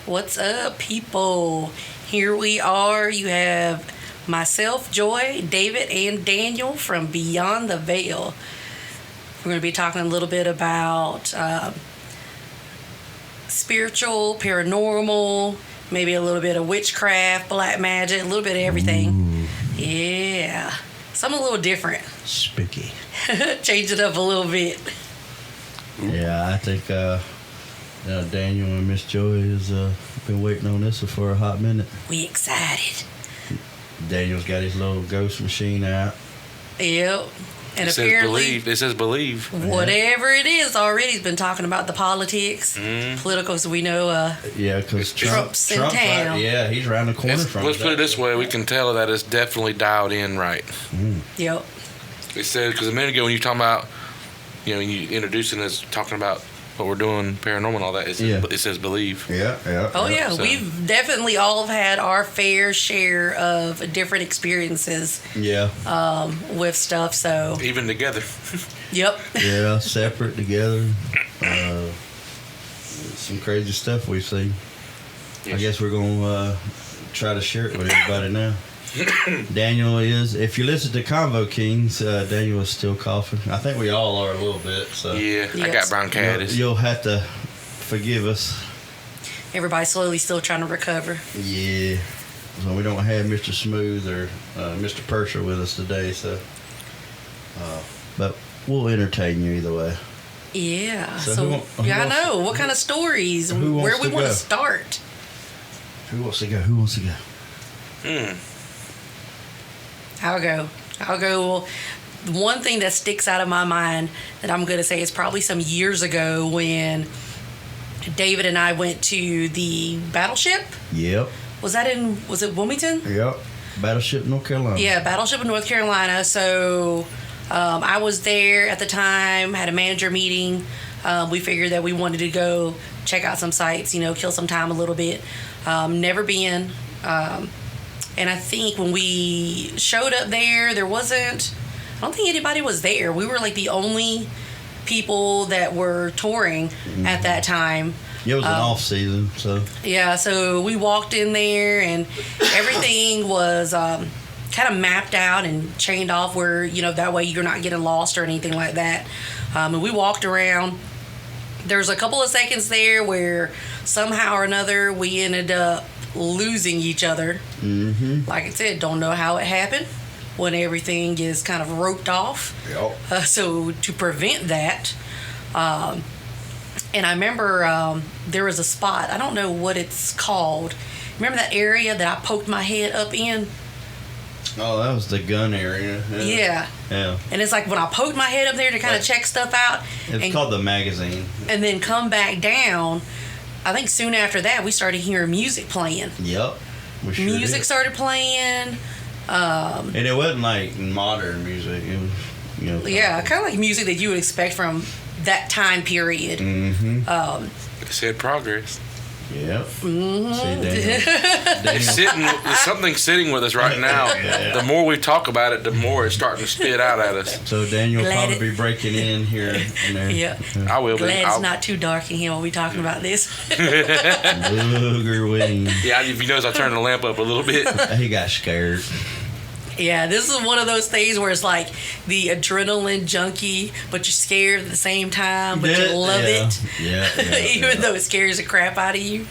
What's up, people? Here we are. You have myself, Joy, David, and Daniel from Beyond the Veil. We're going to be talking a little bit about spiritual, paranormal, maybe a little bit of witchcraft, black magic, a little bit of everything. Ooh. Yeah. Something a little different. Spooky. Change it up a little bit. Yeah, I think Daniel and Miss Joy has been waiting on this for a hot minute. We excited. Daniel's got his little ghost machine out. Yep. And it apparently, says believe. Whatever it is, already has been talking about the politics, political. So we know. Yeah, because Trump's in town. Yeah, he's around the corner from us. Let's put it this way: we can tell that it's definitely dialed in right. Yep. It said because a minute ago when you talking about, you introducing us talking about what we're doing, paranormal and all that, it says believe. Yeah. Oh yeah, so we've definitely all had our fair share of different experiences. Yeah. With stuff, so even together. Yep. Yeah, separate, together. Some crazy stuff we've seen. Yes. I guess we're gonna try to share it with everybody now. Daniel is, if you listen to Convo Kings, Daniel is still coughing. I think we all are a little bit. So yeah, I got bronchitis. You'll have to forgive us. Everybody's slowly still trying to recover. Yeah. So we don't have Mr. Smooth or Mr. Purser with us today, so but we'll entertain you either way. Yeah. So I know what kind of stories, where we want to start. Who wants to go? I'll go. Well, one thing that sticks out of my mind that I'm going to say is probably some years ago when David and I went to the Battleship. Yep. Was it Wilmington? Yep. Battleship, North Carolina. Yeah, Battleship in North Carolina. So I was there at the time, had a manager meeting. We figured that we wanted to go check out some sites, kill some time a little bit. Never been. And I think when we showed up there, I don't think anybody was there. We were like the only people that were touring at that time. It was an off season, so. Yeah, so we walked in there and everything was kind of mapped out and chained off where, that way you're not getting lost or anything like that. And we walked around. There was a couple of seconds there where somehow or another we ended up losing each other. Like I said, don't know how it happened when everything is kind of roped off. Yep. So to prevent that, and I remember there was a spot, I don't know what it's called. Remember that area that I poked my head up in? Oh, that was the gun area. Yeah. And it's like when I poked my head up there to kind of check stuff out. It's called the magazine. And then come back down. I think soon after that, we started hearing music playing. Yep. We sure music did. Started playing. And it wasn't like modern music. It was, yeah, kind of like music that you would expect from that time period. It said progress. Yep. There's something sitting with us right now. The more we talk about it, the more it's starting to spit out at us. So Daniel will probably be breaking in here and there. Yeah. I will be. Glad it's not too dark in here while we talking about this. Booger wing. Yeah, if you notice, I turned the lamp up a little bit. He got scared. Yeah, this is one of those things where it's like the adrenaline junkie, but you're scared at the same time, but you love it. Yeah. Even though it scares the crap out of you.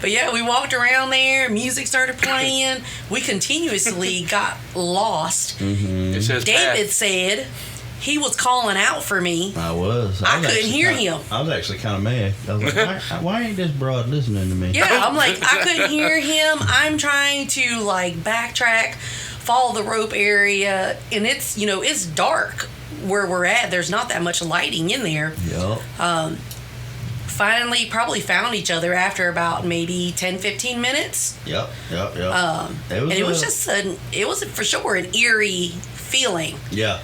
But yeah, we walked around there, music started playing, we continuously got lost. It says David said he was calling out for me. I was I couldn't hear him. I was actually kind of mad. I was like, why ain't this broad listening to me? Yeah, I'm like, I couldn't hear him. I'm trying to backtrack, follow the rope area, and it's it's dark where we're at. There's not that much lighting in there. Yep. Finally probably found each other after about maybe 10-15 minutes. Yep. It was for sure an eerie feeling. Yeah.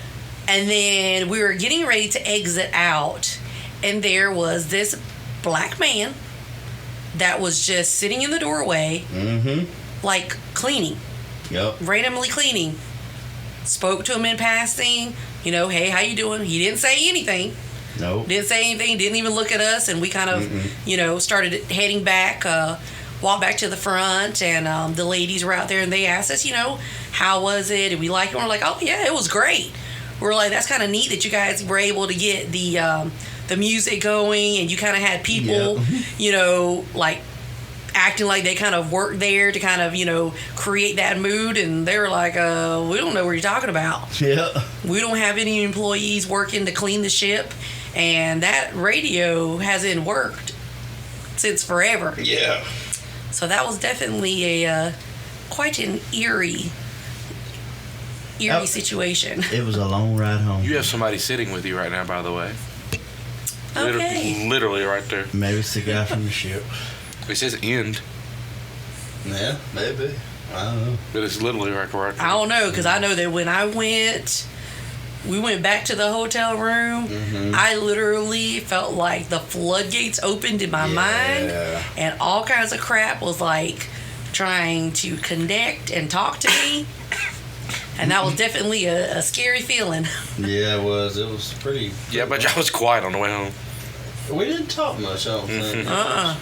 And then we were getting ready to exit out, and there was this black man that was just sitting in the doorway, cleaning. Yep. Randomly cleaning. Spoke to him in passing, hey, how you doing? He didn't say anything. Nope. Didn't say anything, didn't even look at us, and we kind of, started heading back. walked back to the front, and the ladies were out there, and they asked us, how was it? Did we like it? And we're like, oh yeah, it was great. We're like, that's kind of neat that you guys were able to get the music going, and you kind of had people, like acting like they kind of worked there to kind of, create that mood. And they were like, we don't know what you're talking about. Yeah. We don't have any employees working to clean the ship. And that radio hasn't worked since forever. Yeah. So that was definitely a quite an eerie situation. It was a long ride home. You have somebody sitting with you right now, by the way. Okay. Literally right there. Maybe it's the guy from the ship. It says end. Yeah, maybe. I don't know. But it's literally right there. I don't know, because I know that when we went back to the hotel room, I literally felt like the floodgates opened in my mind, and all kinds of crap was like trying to connect and talk to me. And that was definitely a scary feeling. Yeah, it was. It was pretty. Yeah, but I was quiet on the way home. We didn't talk much, I don't think.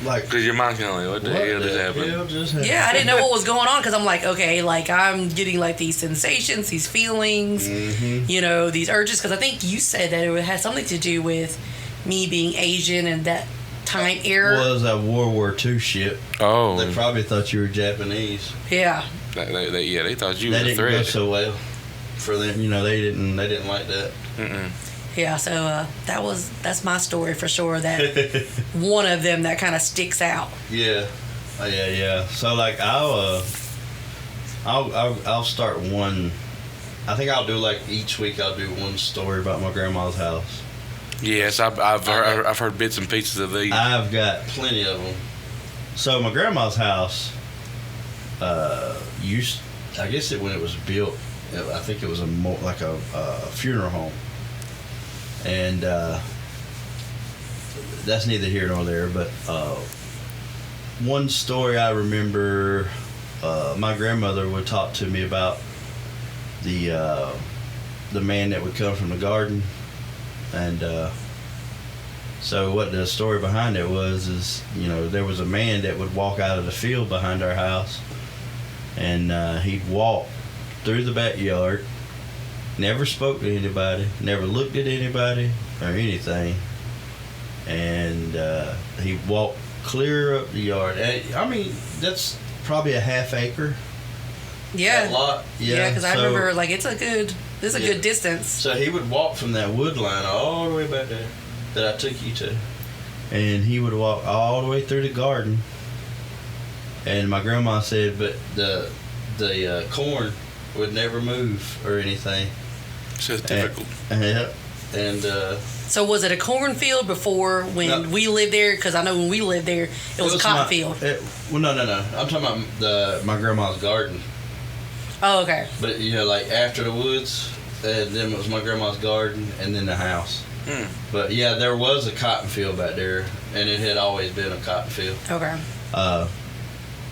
Like, because your mind's kind of like, what the hell just happened? Yeah, I didn't know what was going on, because I'm like, okay, like I'm getting like these sensations, these feelings, these urges. Because I think you said that it had something to do with me being Asian and that time era. It was a World War II ship. Oh. They probably thought you were Japanese. Yeah. They thought you were a threat. That didn't go so well for them. They didn't like that. Yeah, so that's my story for sure. That one of them that kind of sticks out. Yeah, yeah. So like I'll start one. I think I'll do like each week. I'll do one story about my grandma's house. Yes, I've heard bits and pieces of these. I've got plenty of them. So my grandma's house I guess when it was built, I think it was like a funeral home. And that's neither here nor there, but one story I remember, my grandmother would talk to me about the man that would come from the garden. And so what the story behind it is there was a man that would walk out of the field behind our house, and he'd walk through the backyard, never spoke to anybody, never looked at anybody or anything, and he walked clear up the yard. I mean, that's probably a half acre. Yeah. A lot. Yeah, because I remember like it's a good distance. So he would walk from that wood line all the way back there that I took you to, and he would walk all the way through the garden. And my grandma said, but the corn would never move or anything. So it's difficult. And so was it a cornfield before when we lived there? Because I know when we lived there, it was a cotton field. No. I'm talking about my grandma's garden. Oh, okay. But like after the woods, and then it was my grandma's garden, and then the house. But yeah, there was a cotton field back there, and it had always been a cotton field. Okay.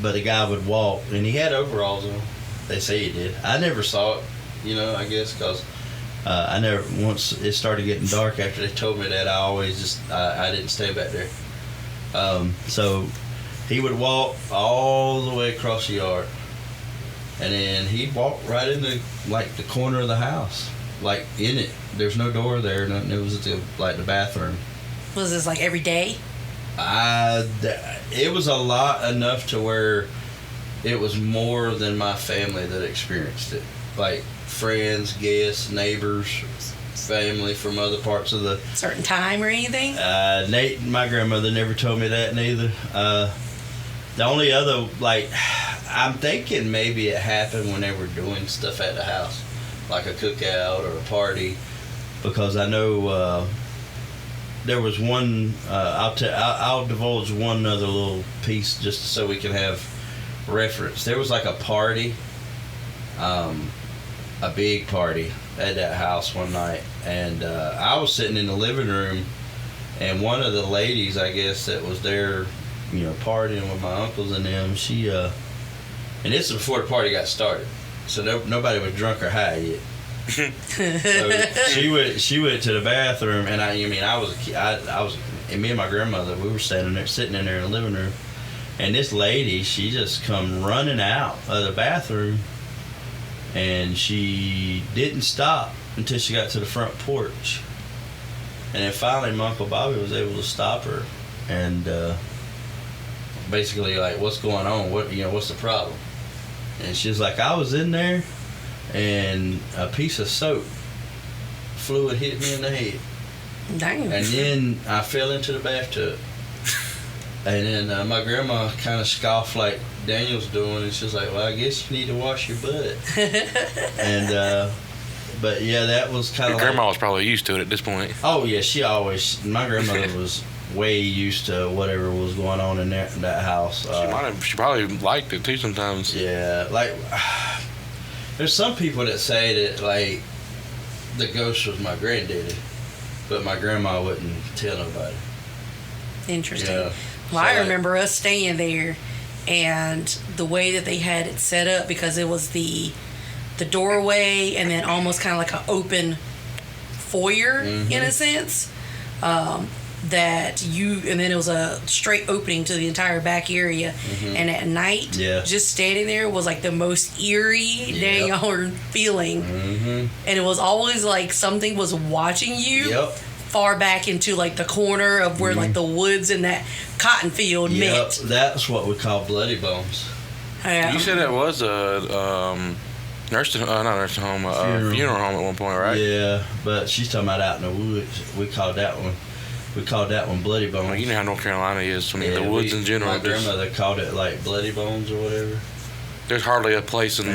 But the guy would walk, and he had overalls on. They say he did. I never saw it, I guess, because I never, once it started getting dark after they told me that, I always I didn't stay back there. So he would walk all the way across the yard, and then he'd walk right in the corner of the house, like in it. There's no door there, nothing. It was the bathroom. Was this like every day? It was a lot enough to where it was more than my family that experienced it. Like friends, guests, neighbors, family from other parts of the certain time or anything. Nate, my grandmother never told me that neither. The only other I'm thinking maybe it happened when they were doing stuff at the house, like a cookout or a party, because I know. There was one. I'll divulge one other little piece just so we can have reference. There was like a party, a big party at that house one night, and I was sitting in the living room, and one of the ladies, I guess, that was there, partying with my uncles and them. She and this is before the party got started, so nobody was drunk or high yet. So she went to the bathroom, and I was a kid. I was, and me and my grandmother, we were sitting in there in the living room, And this lady, she just come running out of the bathroom, and she didn't stop until she got to the front porch. And then finally, my Uncle Bobby was able to stop her, and basically like, "What's going on? What's the problem?" And she was like, "I was in there, and a piece of soap fluid hit me in the head. Dang. And then I fell into the bathtub." And then my grandma kind of scoffed like Daniel's doing, and she was like, "Well, I guess you need to wash your butt." And but yeah, that was kind of. Your grandma was probably used to it at this point. Oh yeah, my grandmother was way used to whatever was going on in that house. She probably liked it too sometimes. Yeah, like there's some people that say that like the ghost was my granddaddy, but my grandma wouldn't tell nobody. Interesting. Yeah. Well, I remember us staying there, and the way that they had it set up, because it was the doorway and then almost kind of like an open foyer in a sense. And then it was a straight opening to the entire back area. And at night, just standing there was like the most eerie dang feeling. And it was always like something was watching you far back into like the corner of where like the woods and that cotton field met. That's what we call bloody bones. You said that was a not nursing home, funeral home at one point, right? Yeah, but she's talking about out in the woods. We called that one bloody bones. Well, you know how North Carolina is. I mean, the woods in general. My grandmother called it like bloody bones or whatever. There's hardly a place in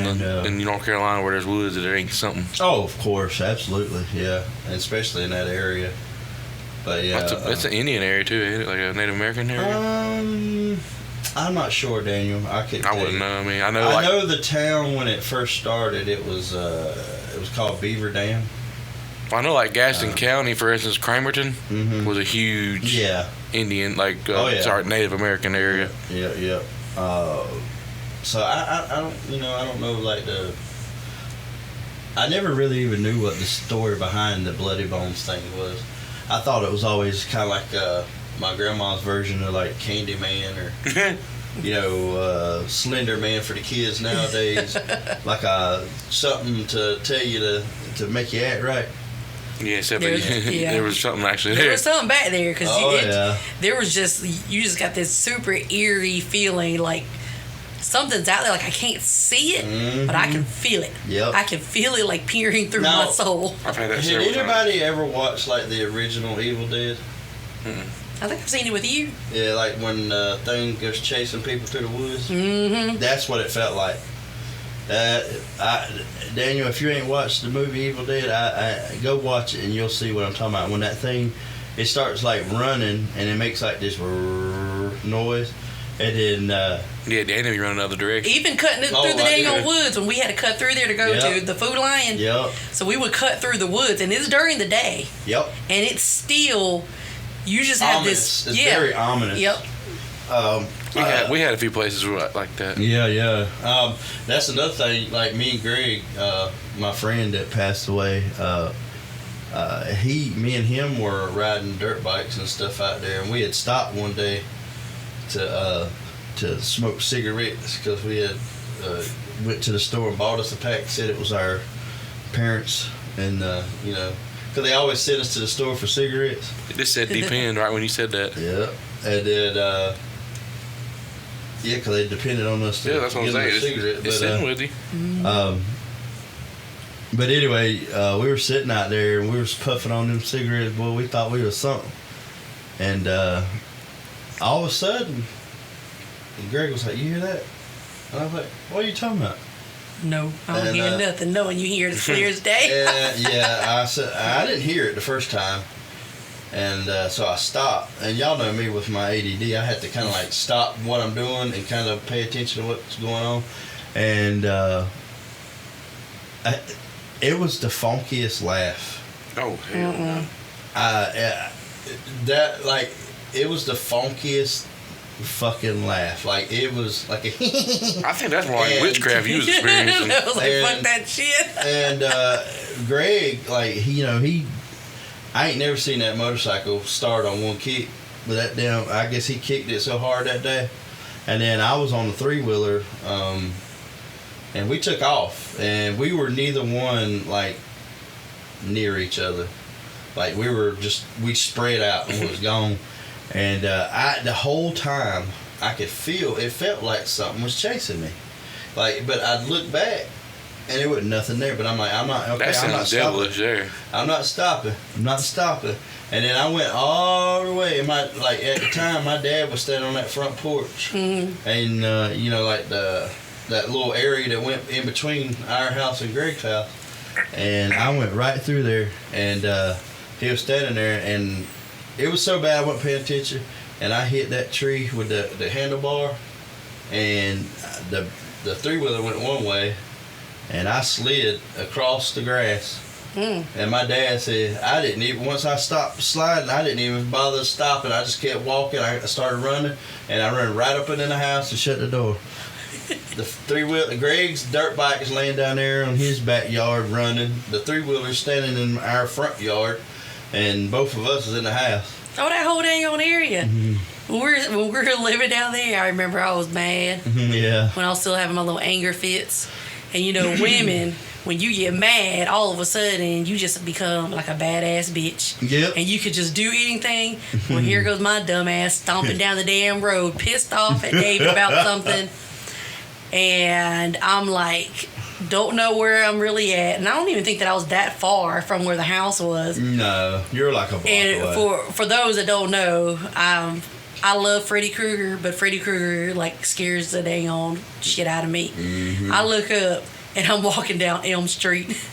North Carolina where there's woods that there ain't something. Oh, of course, absolutely, yeah, and especially in that area. But yeah, that's an Indian area too, isn't it? Like a Native American area. I'm not sure, Daniel. I wouldn't know. I mean, I know the town when it first started. It was called Beaver Dam. I know, like Gaston County, for instance, Cramerton was a huge Indian, Native American area. Yeah. So I don't know like I never really even knew what the story behind the Bloody Bones thing was. I thought it was always kind of like my grandma's version of like Candyman or Slender Man for the kids nowadays, like something to tell you to make you act right. Yeah, except there was something actually there. There was something back there because there was you just got this super eerie feeling like something's out there. Like I can't see it, but I can feel it. Yep. I can feel it like peering through my soul. I've had that. Did anybody ever watch like the original Evil Dead? I think I've seen it with you. Yeah, like when thing goes chasing people through the woods. That's what it felt like. Daniel, if you ain't watched the movie Evil Dead, I go watch it and you'll see what I'm talking about. When that thing, it starts like running and it makes like this noise, and then Danny be running the other direction. Even cutting it through the dang woods when we had to cut through there to go to the Food Lion. Yep. So we would cut through the woods, and it's during the day. Yep. And it's still, you just have ominous. It's very ominous. Yep. We had a few places like that. Yeah. That's another thing. Like me and Greg, my friend that passed away, me and him were riding dirt bikes and stuff out there, and we had stopped one day to smoke cigarettes because we had went to the store and bought us a pack. Said it was our parents, and because they always send us to the store for cigarettes. It just said depend right when you said that. Yeah, and then. Because they depended on us to that's what I'm saying. Cigarette. It's sitting with you. But anyway, we were sitting out there and we were puffing on them cigarettes. Boy, we thought we was something. And all of a sudden, Greg was like, "You hear that?" And I was like, "What are you talking about?" No, I don't hear nothing. Knowing you hear it as clear as day. I said I didn't hear it the first time. And so I stopped, and y'all know me with my ADD. I had to kind of like stop what I'm doing and kind of pay attention to what's going on. And it was the funkiest laugh. Oh hell no! It was the funkiest fucking laugh. Like it was like a. I think that's more like witchcraft you was experiencing. I was like, fuck that shit. And Greg, like he. I ain't never seen that motorcycle start on one kick, but I guess he kicked it so hard that day. And then I was on the 3-wheeler, and we took off, and we were neither one like near each other. Like we spread out and was gone. And the whole time I could feel, it felt like something was chasing me. Like, but I'd look back and there wasn't nothing there. But I'm like, I'm not devilish there. I'm not stopping. And then I went all the way. And at the time, my dad was standing on that front porch, and like that little area that went in between our house and Greg's house. And I went right through there, and he was standing there, and it was so bad I wasn't paying attention, and I hit that tree with the handlebar, and the 3-wheeler went one way, and I slid across the grass. And my dad said, once I stopped sliding, I didn't even bother stopping. I just kept walking. I started running, and I ran right up into the house and shut the door. The 3-wheeler, Greg's dirt bike is laying down there on his backyard running. The 3-wheeler standing in our front yard, and both of us was in the house. Oh, that whole dang on area. When we were living down there, I remember I was mad. Yeah. When I was still having my little anger fits. And women, when you get mad, all of a sudden, you just become like a badass bitch. Yep. And you could just do anything. Well, here goes my dumb ass stomping down the damn road, pissed off at David about something. And I'm like, don't know where I'm really at. And I don't even think that I was that far from where the house was. No, you're like a block and away. For those that don't know, I love Freddy Krueger, but Freddy Krueger scares the dang on shit out of me. I look up and I'm walking down Elm Street.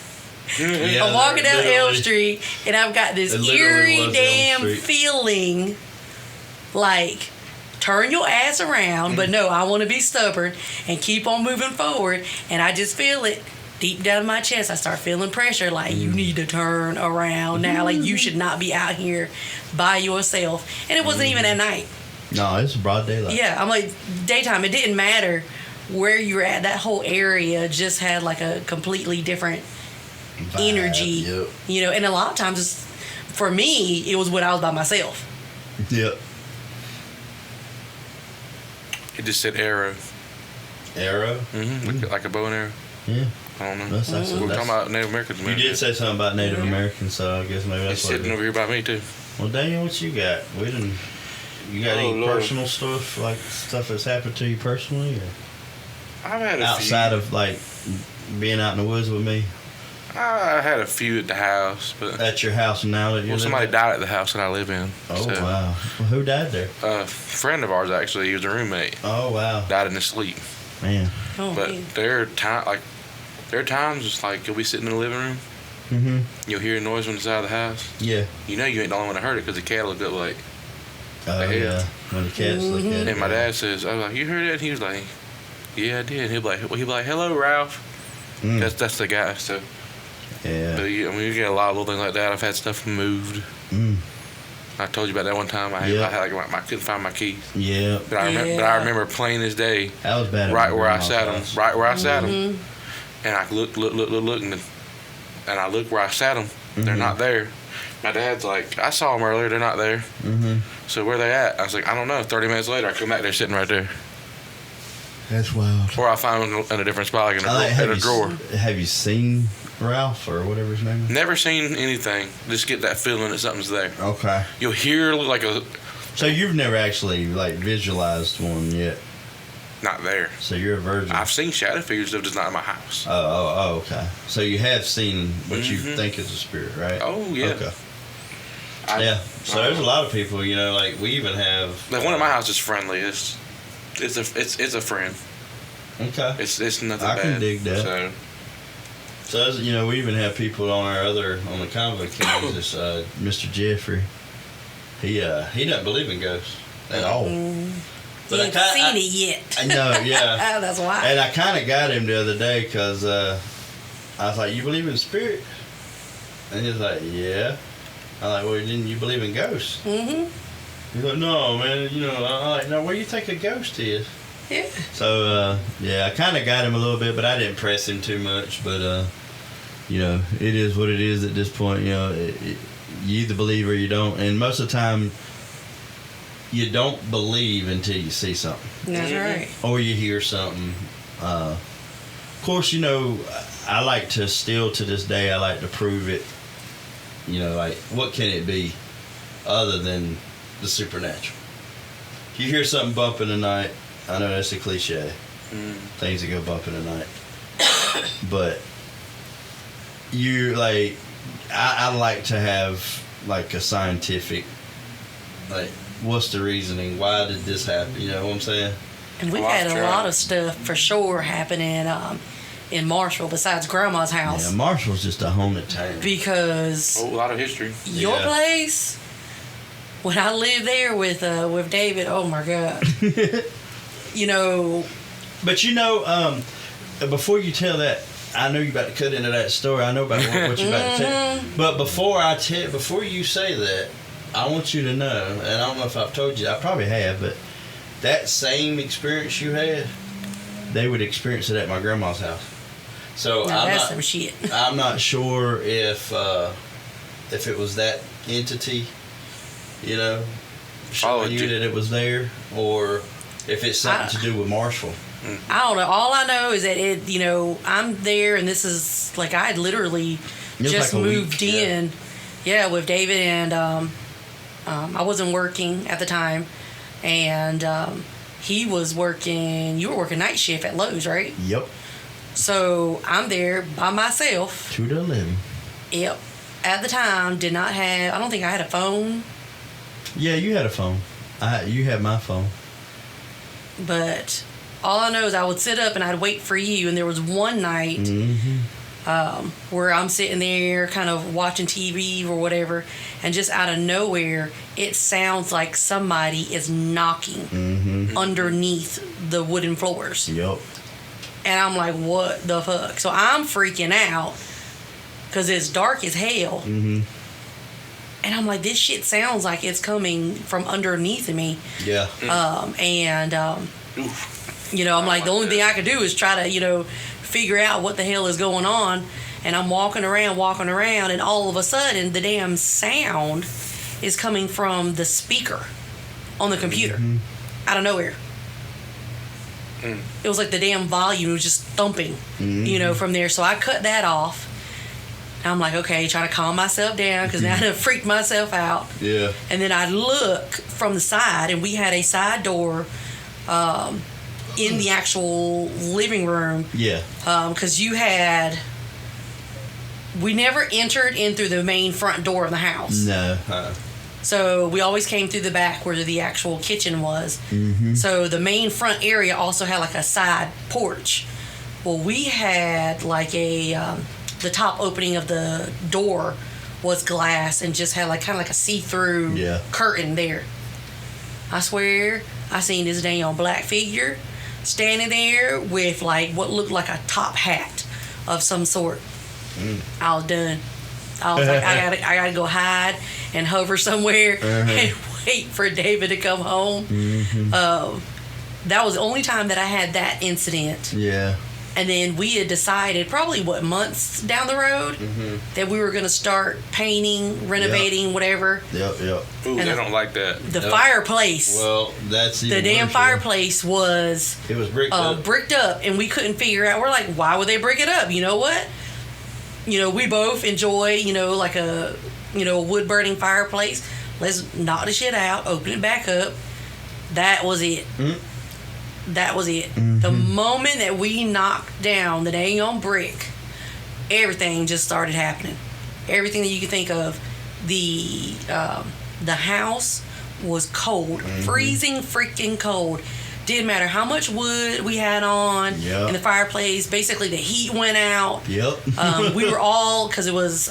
Yeah, I'm walking down Elm Street and I've got this eerie damn feeling like, turn your ass around, but no, I want to be stubborn and keep on moving forward. And I just feel it deep down in my chest. I start feeling pressure, like you need to turn around now. Like you should not be out here by yourself. And it wasn't even at night. No, it's broad daylight. Yeah, I'm like, daytime. It didn't matter where you were at. That whole area just had like a completely different energy. Yep. And a lot of times, for me, it was when I was by myself. Yep. It just said arrow. Arrow? Mm-hmm. Like a bow and arrow. Yeah. I don't know. That's we're talking about Native Americans. You did say something about Native Americans, so I guess maybe that's it's sitting over here by me too. Well, Daniel, what you got? You got any personal stuff, like stuff that's happened to you personally? Or I've had outside of like being out in the woods with me? I had a few at the house, but at your house now that you somebody died at the house that I live in. Oh wow! Well, who died there? A friend of ours actually. He was a roommate. Oh wow! Died in his sleep. Man. Oh, but man. There are times it's like you'll be sitting in the living room. Mm-hmm. You'll hear a noise from the side of the house. Yeah. You ain't the only one that heard it because the cat looked up like. Oh yeah. When the cats look at it. And my dad says, "I was like, you heard that?" And he was like, "Yeah, I did." And he'd be like, "Hello, Ralph." That's the guy. So. Yeah. But you get a lot of little things like that. I've had stuff moved. I told you about that one time. I couldn't find my keys. Yeah. But I remember plain as day. That was bad. Right where I sat them. Right where I sat them. And I look, and I look where I sat them. They're not there. My dad's like, I saw them earlier. They're not there. So where they at? I was like, I don't know. 30 minutes later, I come back. They're sitting right there. That's wild. Or I find them in a different spot, like in a drawer. Have you seen Ralph or whatever his name is? Never seen anything. Just get that feeling that something's there. Okay. You'll hear like a. So you've never actually visualized one yet? Not there. So you're a virgin. I've seen shadow figures, though, just not in my house. Oh, okay. So you have seen what you think is a spirit, right? Oh yeah. Okay. So there's a lot of people, we even have. Like one at my house is friendly. It's a friend. Okay. It's nothing bad. I can dig that. So we even have people on the Convo Kings. This Mr. Jeffrey. He doesn't believe in ghosts at all. But he hasn't seen it yet. I know, yeah. That's why. And I kind of got him the other day because I was like, "You believe in spirit?" And he was like, "Yeah." I'm like, "Well, didn't you believe in ghosts?" He's like, "No, man. I'm like, no, where do you think a ghost is?" Yeah. So, I kind of got him a little bit, but I didn't press him too much. But, it is what it is at this point. You either believe or you don't. And most of the time, you don't believe until you see something. That's right. Or you hear something. Of course, you know, I like to still to this day, I like to prove it. You know, like, what can it be other than the supernatural? You hear something bump in the night, I know that's a cliche. Things that go bump in the night. But you, like, I like to have, like, a scientific, like, what's the reasoning? Why did this happen? You know what I'm saying? And we had a lot of stuff for sure happening in Marshall besides Grandma's house. Yeah, Marshall's just a haunted town. Because a lot of history. Your place, when I lived there with David, oh my God. You know. But you know, before you tell that, I know you're about to cut into that story. I know about what you're about to tell. But before you say that, I want you to know, and I don't know if I've told you, I probably have, but that same experience you had, they would experience it at my grandma's house. So that's some shit. I'm not sure if it was that entity, you know, showing you that it was there, or if it's something to do with Marshall. I don't know. All I know is that it, you know, I'm there, and this is like I had literally just like moved in, with David, and I wasn't working at the time, and he was working. You were working night shift at Lowe's, right? Yep. So I'm there by myself. 2 to 11. Yep. At the time, did not have. I don't think I had a phone. Yeah, you had a phone. You had my phone. But all I know is I would sit up and I'd wait for you. And there was one night where I'm sitting there kind of watching TV or whatever, and just out of nowhere, it sounds like somebody is knocking underneath the wooden floors. Yep. And I'm like, what the fuck? So I'm freaking out because it's dark as hell. And I'm like, this shit sounds like it's coming from underneath of me. Yeah. You know, I'm like, the only thing I could do is try to, you know, figure out what the hell is going on. And I'm walking around, and all of a sudden, the damn sound is coming from the speaker on the computer out of nowhere. It was like the damn volume was just thumping, you know, from there. So I cut that off. And I'm like, okay, trying to calm myself down because now I done freaked myself out. Yeah. And then I look from the side, and we had a side door in the actual living room. Yeah. Because we never entered in through the main front door of the house. No. So we always came through the back where the actual kitchen was. So the main front area also had like a side porch. Well, we had like the top opening of the door was glass and just had like kind of like a see-through curtain there. I swear, I seen this damn black figure standing there with like what looked like a top hat of some sort. I was done. I was like, I gotta go hide and hover somewhere and wait for David to come home. That was the only time that I had that incident. Yeah. And then we had decided, probably months down the road, that we were going to start painting, renovating, whatever. Yep. Ooh, they don't like that. The fireplace. Well, that's even the damn worse, fireplace was. It was bricked up. Bricked up, and we couldn't figure out. We're like, why would they brick it up? You know what? You know, we both enjoy, you know, like a wood burning fireplace. Let's knock the shit out, open it back up. That was it. That was it. The moment that we knocked down the dang on brick, everything just started happening. Everything that you could think of. The house was cold, freezing freaking cold. Didn't matter how much wood we had on in the fireplace. Basically, the heat went out. We were all, because it was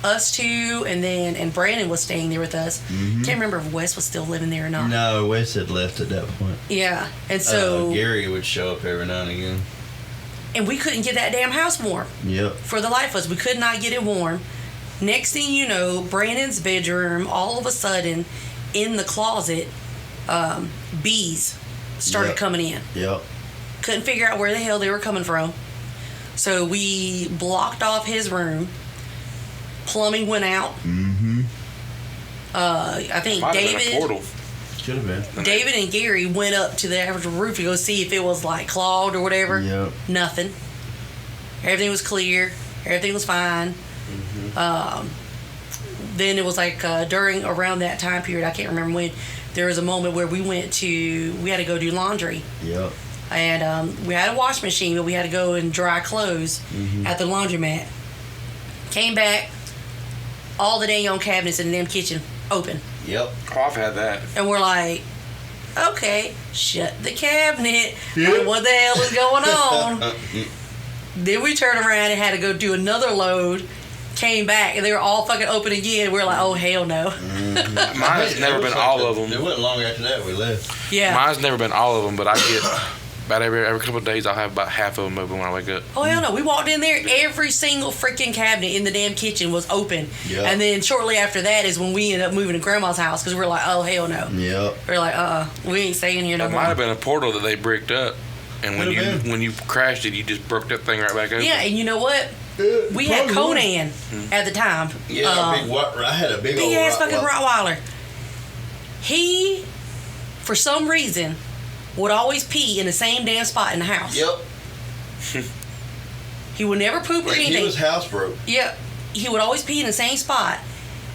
us two, and Brandon was staying there with us. Can't remember if Wes was still living there or not. No, Wes had left at that point. Yeah, and so Gary would show up every now and again. And we couldn't get that damn house warm. For the life of us, we could not get it warm. Next thing you know, Brandon's bedroom, all of a sudden, in the closet, bees started coming in. Couldn't figure out where the hell they were coming from. So we blocked off his room. Plumbing went out. I think Might have been a David. portal. Should have been. David and Gary went up to the average roof to go see if it was like clogged or whatever. Yep. Nothing. Everything was clear. Everything was fine. Then it was like during around that time period, I can't remember when, there was a moment where we had to go do laundry. Yep. And we had a wash machine, but we had to go and dry clothes at the laundromat. Came back, all the dang on cabinets in the damn kitchen open. Yep. Oh, I've had that. And we're like, okay, shut the cabinet. Like, what the hell is going on? Then we turned around and had to go do another load. Came back and they were all fucking open again. We're like, oh hell no. Mine's never been all of them. It wasn't long after that we left. Yeah. Mine's never been all of them, but I get about every couple of days I'll have about half of them open when I wake up. Oh hell no. We walked in there, every single freaking cabinet in the damn kitchen was open. Yep. And then shortly after that is when we ended up moving to grandma's house because we're like, oh hell no. Yep. We're like, we ain't staying here no It more. might have been a portal that they bricked up, and when you crashed it, you just broke that thing right back open. Yeah, and you know what? We had Conan at the time. Yeah, I had a big old ass fucking Rottweiler. Rottweiler. He, for some reason, would always pee in the same damn spot in the house. Yep. He would never poop or Like anything. he was housebroke. Yep. He would always pee in the same spot.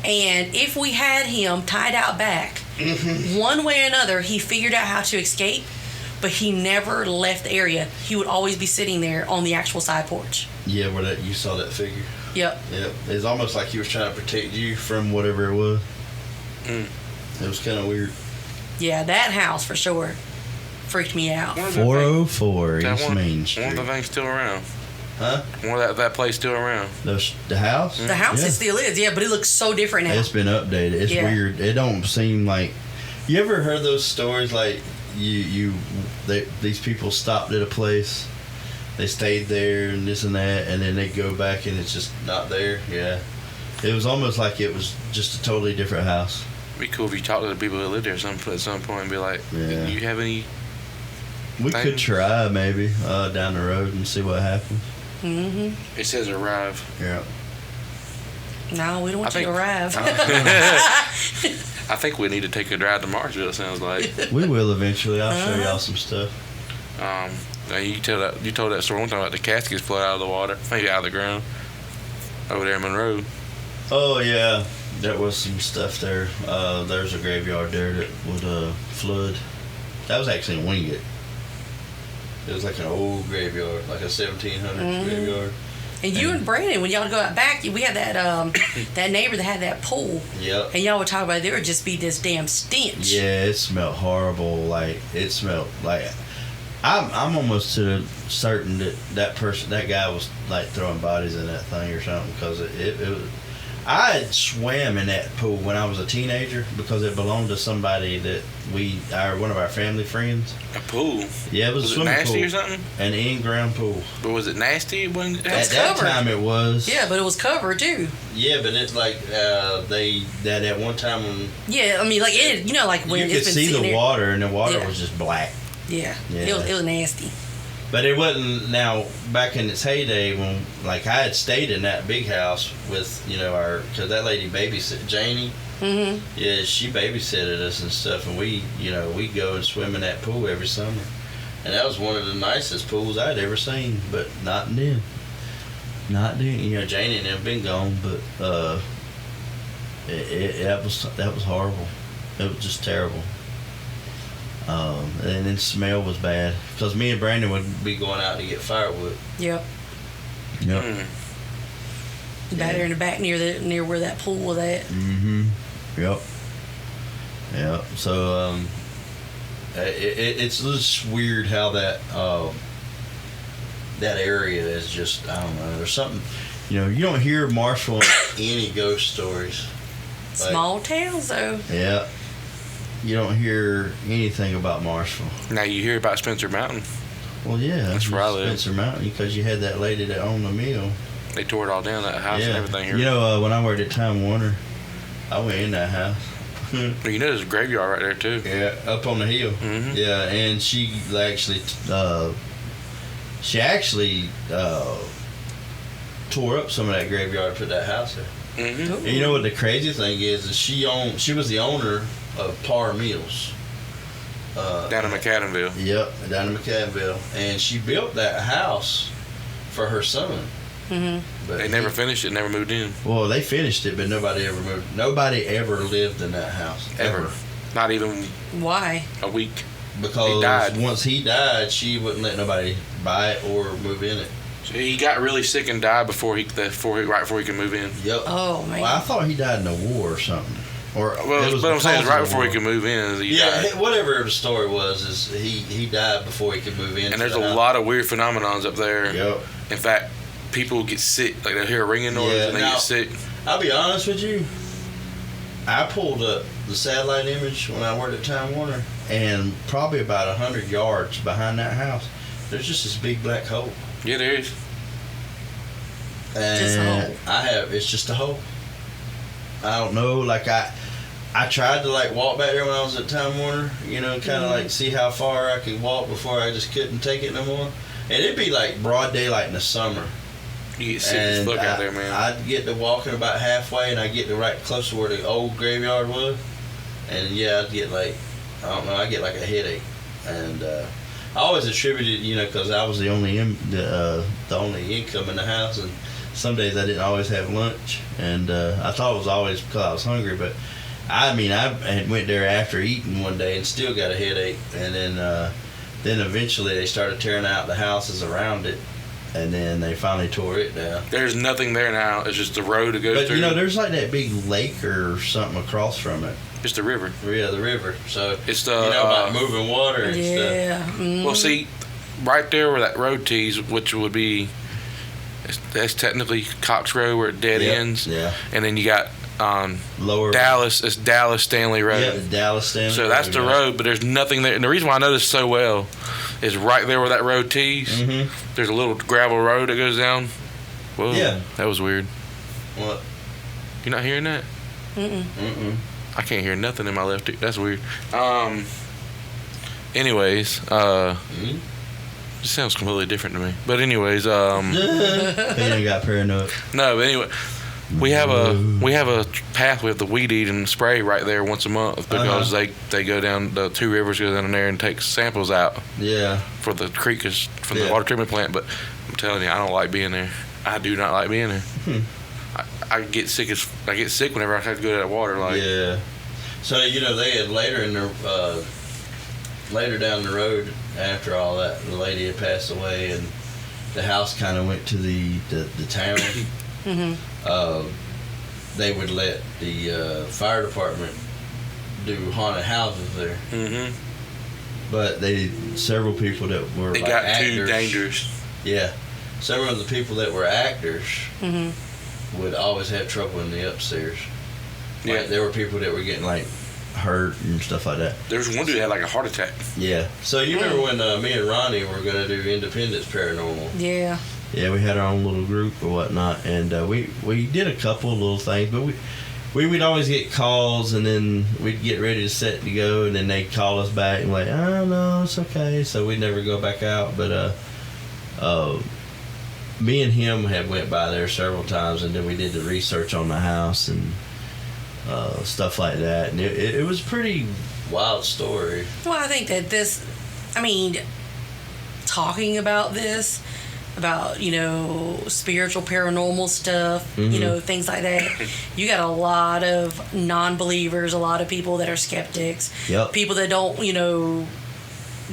And if we had him tied out back, one way or another, he figured out how to escape, but he never left the area. He would always be sitting there on the actual side porch. Yeah, where you saw that figure. Yep. Yep. It was almost like he was trying to protect you from whatever it was. It was kind of weird. Yeah, that house for sure freaked me out. 404 East Main Street. One of the things still around. Huh? One of that place still around. The house? The house it still is, yeah, but it looks so different now. It's been updated. It's Yeah. weird. It don't seem like. You ever heard those stories like these people stopped at a place, they stayed there and this and that, and then they go back and it's just not there? Yeah. It was almost like it was just a totally different house. It'd be cool if you talk to the people that live there at some point and be like, Yeah. "Do you have any?" We could try maybe down the road and see what happens. It says arrive. Yeah. No, we don't want you to arrive. I think we need to take a drive to Marshville. It sounds like. We will eventually. I'll show y'all some stuff. You told that story one time about the caskets float out of the water, maybe out of the ground, over there in Monroe. Oh yeah, there was some stuff there. There's a graveyard there that would flood. That was actually in Wingate. It was like an old graveyard, like a 1700s graveyard. And you and Brandon, when y'all would go out back, we had that that neighbor that had that pool. Yep. And y'all would talk about it, there would just be this damn stench. Yeah, it smelled horrible. Like it smelled like. I'm almost certain that guy was like throwing bodies in that thing or something because it was. I had swam in that pool when I was a teenager because it belonged to somebody that one of our family friends. A pool. Yeah, it was a it swimming nasty pool. Or something? An in-ground pool. But was it nasty? At that time it was. Yeah, but it was covered too. Yeah, but it's like that at one time when. Yeah, I mean, like it, like when you could it's been see the sitting there. water and the water Yeah. was just black. Yeah, Yeah. It was nasty. But it wasn't. Now back in its heyday when I had stayed in that big house with because that lady babysit Janie. Mm-hmm. Yeah, she babysitted us and stuff, and we go and swim in that pool every summer, and that was one of the nicest pools I'd ever seen. But not then. Janie and them been gone, but that was horrible. It was just terrible. And then the smell was bad because me and Brandon would be going out to get firewood. Yep. Yep. Back there in the back near where that pool was at. Mm-hmm. Yep. Yep. So it's just weird how that area is just, I don't know. There's something, you don't hear Marshall any ghost stories. Small towns though. Yeah. You don't hear anything about Marshall. Now you hear about Spencer Mountain. Well, yeah, That's where I live. Spencer Mountain, because you had that lady that owned the mill. They tore it all down, that house and everything here. When I worked at Time Warner, I went in that house. There's a graveyard right there too. Yeah, up on the hill. Mm-hmm. Yeah, and she actually tore up some of that graveyard, put that house there. Mm-hmm. And you know what the crazy thing is she was the owner of Par Meals. Down in McAdamville. Yep, down in McAdamville. And she built that house for her son. Mm-hmm. But they never finished it, never moved in. Well, they finished it, but nobody ever moved. Nobody ever lived in that house. Ever. Not even Why? a week. Because he died. Once he died, she wouldn't let nobody buy it or move in it. So he got really sick and died right before he could move in. Yep. Oh, man. Well, I thought he died in a war or something. Or Well, but I'm saying it's right before he could move in. Yeah, whatever the story was, is he died before he could move in. And there's a lot of weird phenomenons up there. Yep. In fact, people get sick. Like they'll hear a ringing noise and they get sick. I'll be honest with you. I pulled up the satellite image when I worked at Time Warner, and probably about 100 yards behind that house, there's just this big black hole. Yeah, there is. And Just a hole. It's just a hole. I don't know, like I tried to like walk back there when I was at Time Warner, you know, kind of like see how far I could walk before I just couldn't take it no more. And it'd be like broad daylight in the summer. You get sick as fuck out there, man. I'd get to walking about halfway, and I'd get to right close to where the old graveyard was. And yeah, I'd get like, I don't know, I'd get like a headache. And I always attributed, you know, because I was the only income in the house, and some days I didn't always have lunch. And I thought it was always because I was hungry, but I mean, I had went there after eating one day and still got a headache. And then eventually they started tearing out the houses around it. And then they finally tore it down. There's nothing there now. It's just the road to go through. But you know, there's like that big lake or something across from it. It's the river. Yeah, the river. So It's the you know about moving water and stuff. Yeah. Mm-hmm. Well, see, right there where that road tees, which would be that's technically Cox Road where it dead ends. Yeah. And then you got Lower Dallas. It's Dallas Stanley Road. Yeah, the Dallas Stanley. So that's the road, but there's nothing there. And the reason why I know this so well is right there where that road tees. Mm-hmm. There's a little gravel road that goes down. Whoa, Yeah. That was weird. What? You not hearing that? Mm-mm. I can't hear nothing in my left ear. That's weird. Anyways, Mm-hmm. it sounds completely different to me. But anyways, He ain't got paranoid. no. But anyway, we have a path with the weed eat and spray right there once a month because they go down the two rivers, go down there and take samples out Yeah. for the creek from the water treatment plant. But I'm telling you, I don't like being there. I do not like being there. I get sick whenever I have to go to that water. Like Yeah. So you know they had later down the road after all that, the lady had passed away and the house kind of went to the town. Mm-hmm. They would let the fire department do haunted houses there. Mm-hmm. But several people that were It like got actors, too dangerous. Yeah, several of the people that were actors Mm-hmm. would always have trouble in the upstairs. Yeah. Like, there were people that were getting like hurt and stuff like that. There was one dude that had like a heart attack. Yeah. So you remember when me and Ronnie were going to do Independence Paranormal? Yeah. Yeah, we had our own little group or whatnot, and we did a couple of little things, but we would always get calls, and then we'd get ready to set to go, and then they'd call us back and like, oh no, it's okay. So we'd never go back out. But me and him had went by there several times, and then we did the research on the house and stuff like that, and it was a pretty wild story. Well, I think that talking about this, about, you know, spiritual paranormal stuff, you know, things like that, you got a lot of non-believers, a lot of people that are skeptics, people that don't, you know,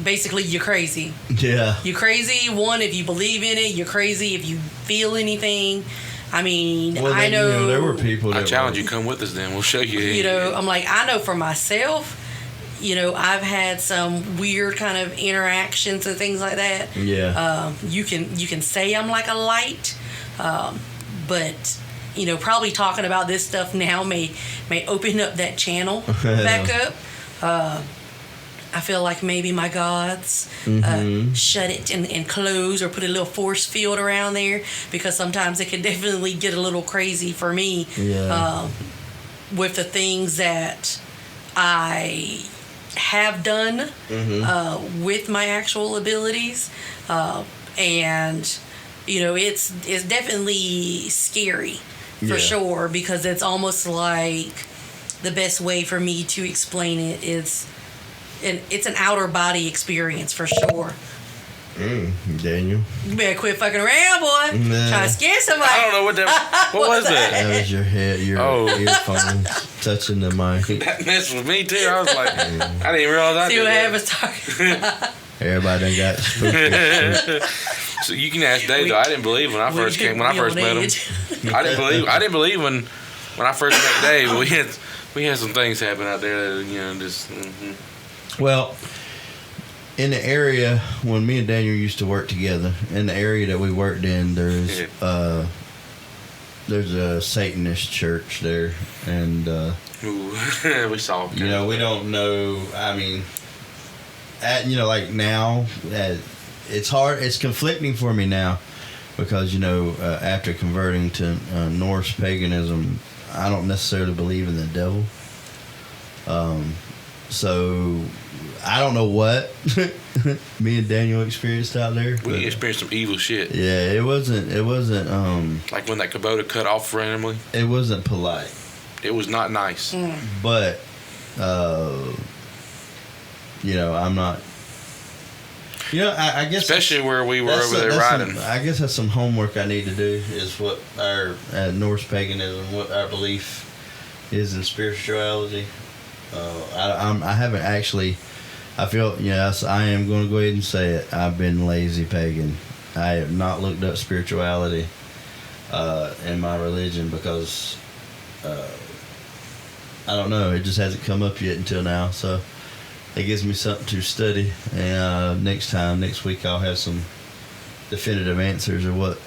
basically you're crazy. Yeah. You're crazy, one, if you believe in it. You're crazy if you feel anything. I mean, Well, I know, you know, there were people that I challenge you, come with us then. We'll show you. you know, I'm like, I know for myself, you know, I've had some weird kind of interactions and things like that. Yeah. You can say I'm like a light, but you know, probably talking about this stuff now may open up that channel back up. I feel like maybe my gods shut it and close or put a little force field around there, because sometimes it can definitely get a little crazy for me with the things that I have done with my actual abilities, and you know, it's definitely scary for sure, because it's almost like the best way for me to explain it is, it's an outer body experience for sure. Daniel, You better quit fucking around, boy. Nah. Trying to scare somebody. I don't know what that. What was that? that was your head, your earphones touching the mic. That messed with me too. I was like, I didn't realize I See did what that. happens. Everybody done got spooked. So you can ask Dave though. I didn't believe when I first came. When I first met him, I didn't believe when I first met Dave. But we had some things happen out there that just. Well, in the area when me and Daniel used to work together, in the area that we worked in, there's a Satanist church there, and we saw. We don't know. I mean, like now, it's hard. It's conflicting for me now because after converting to Norse paganism, I don't necessarily believe in the devil. So I don't know what me and Daniel experienced out there. We experienced some evil shit. Yeah, it wasn't. Like when that Kubota cut off randomly. It wasn't polite. It was not nice. But, I'm not. I guess especially where we were over there riding. I guess that's some homework I need to do. Is what our Norse paganism, what our belief is in spirituality. I haven't actually. I feel, yes, I am going to go ahead and say it. I've been lazy pagan. I have not looked up spirituality in my religion because I don't know. It just hasn't come up yet until now. So it gives me something to study. And next week, I'll have some definitive answers of what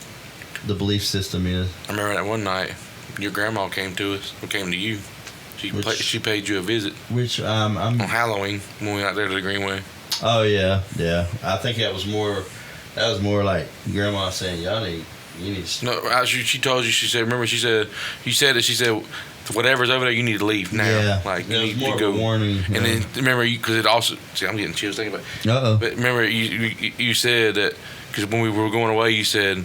the belief system is. I remember that one night, your grandma came to us, or came to you. She paid you a visit. Which on Halloween when we went out there to the Greenway. Oh yeah. I think that was more like Grandma saying you need to. No, she told you. She said, remember, she said whatever's over there, you need to leave now. Yeah, like you need more to go. Of a warning. And then remember, because it also. See, I'm getting chills thinking about it. Uh-oh. But remember, you said that because when we were going away, you said.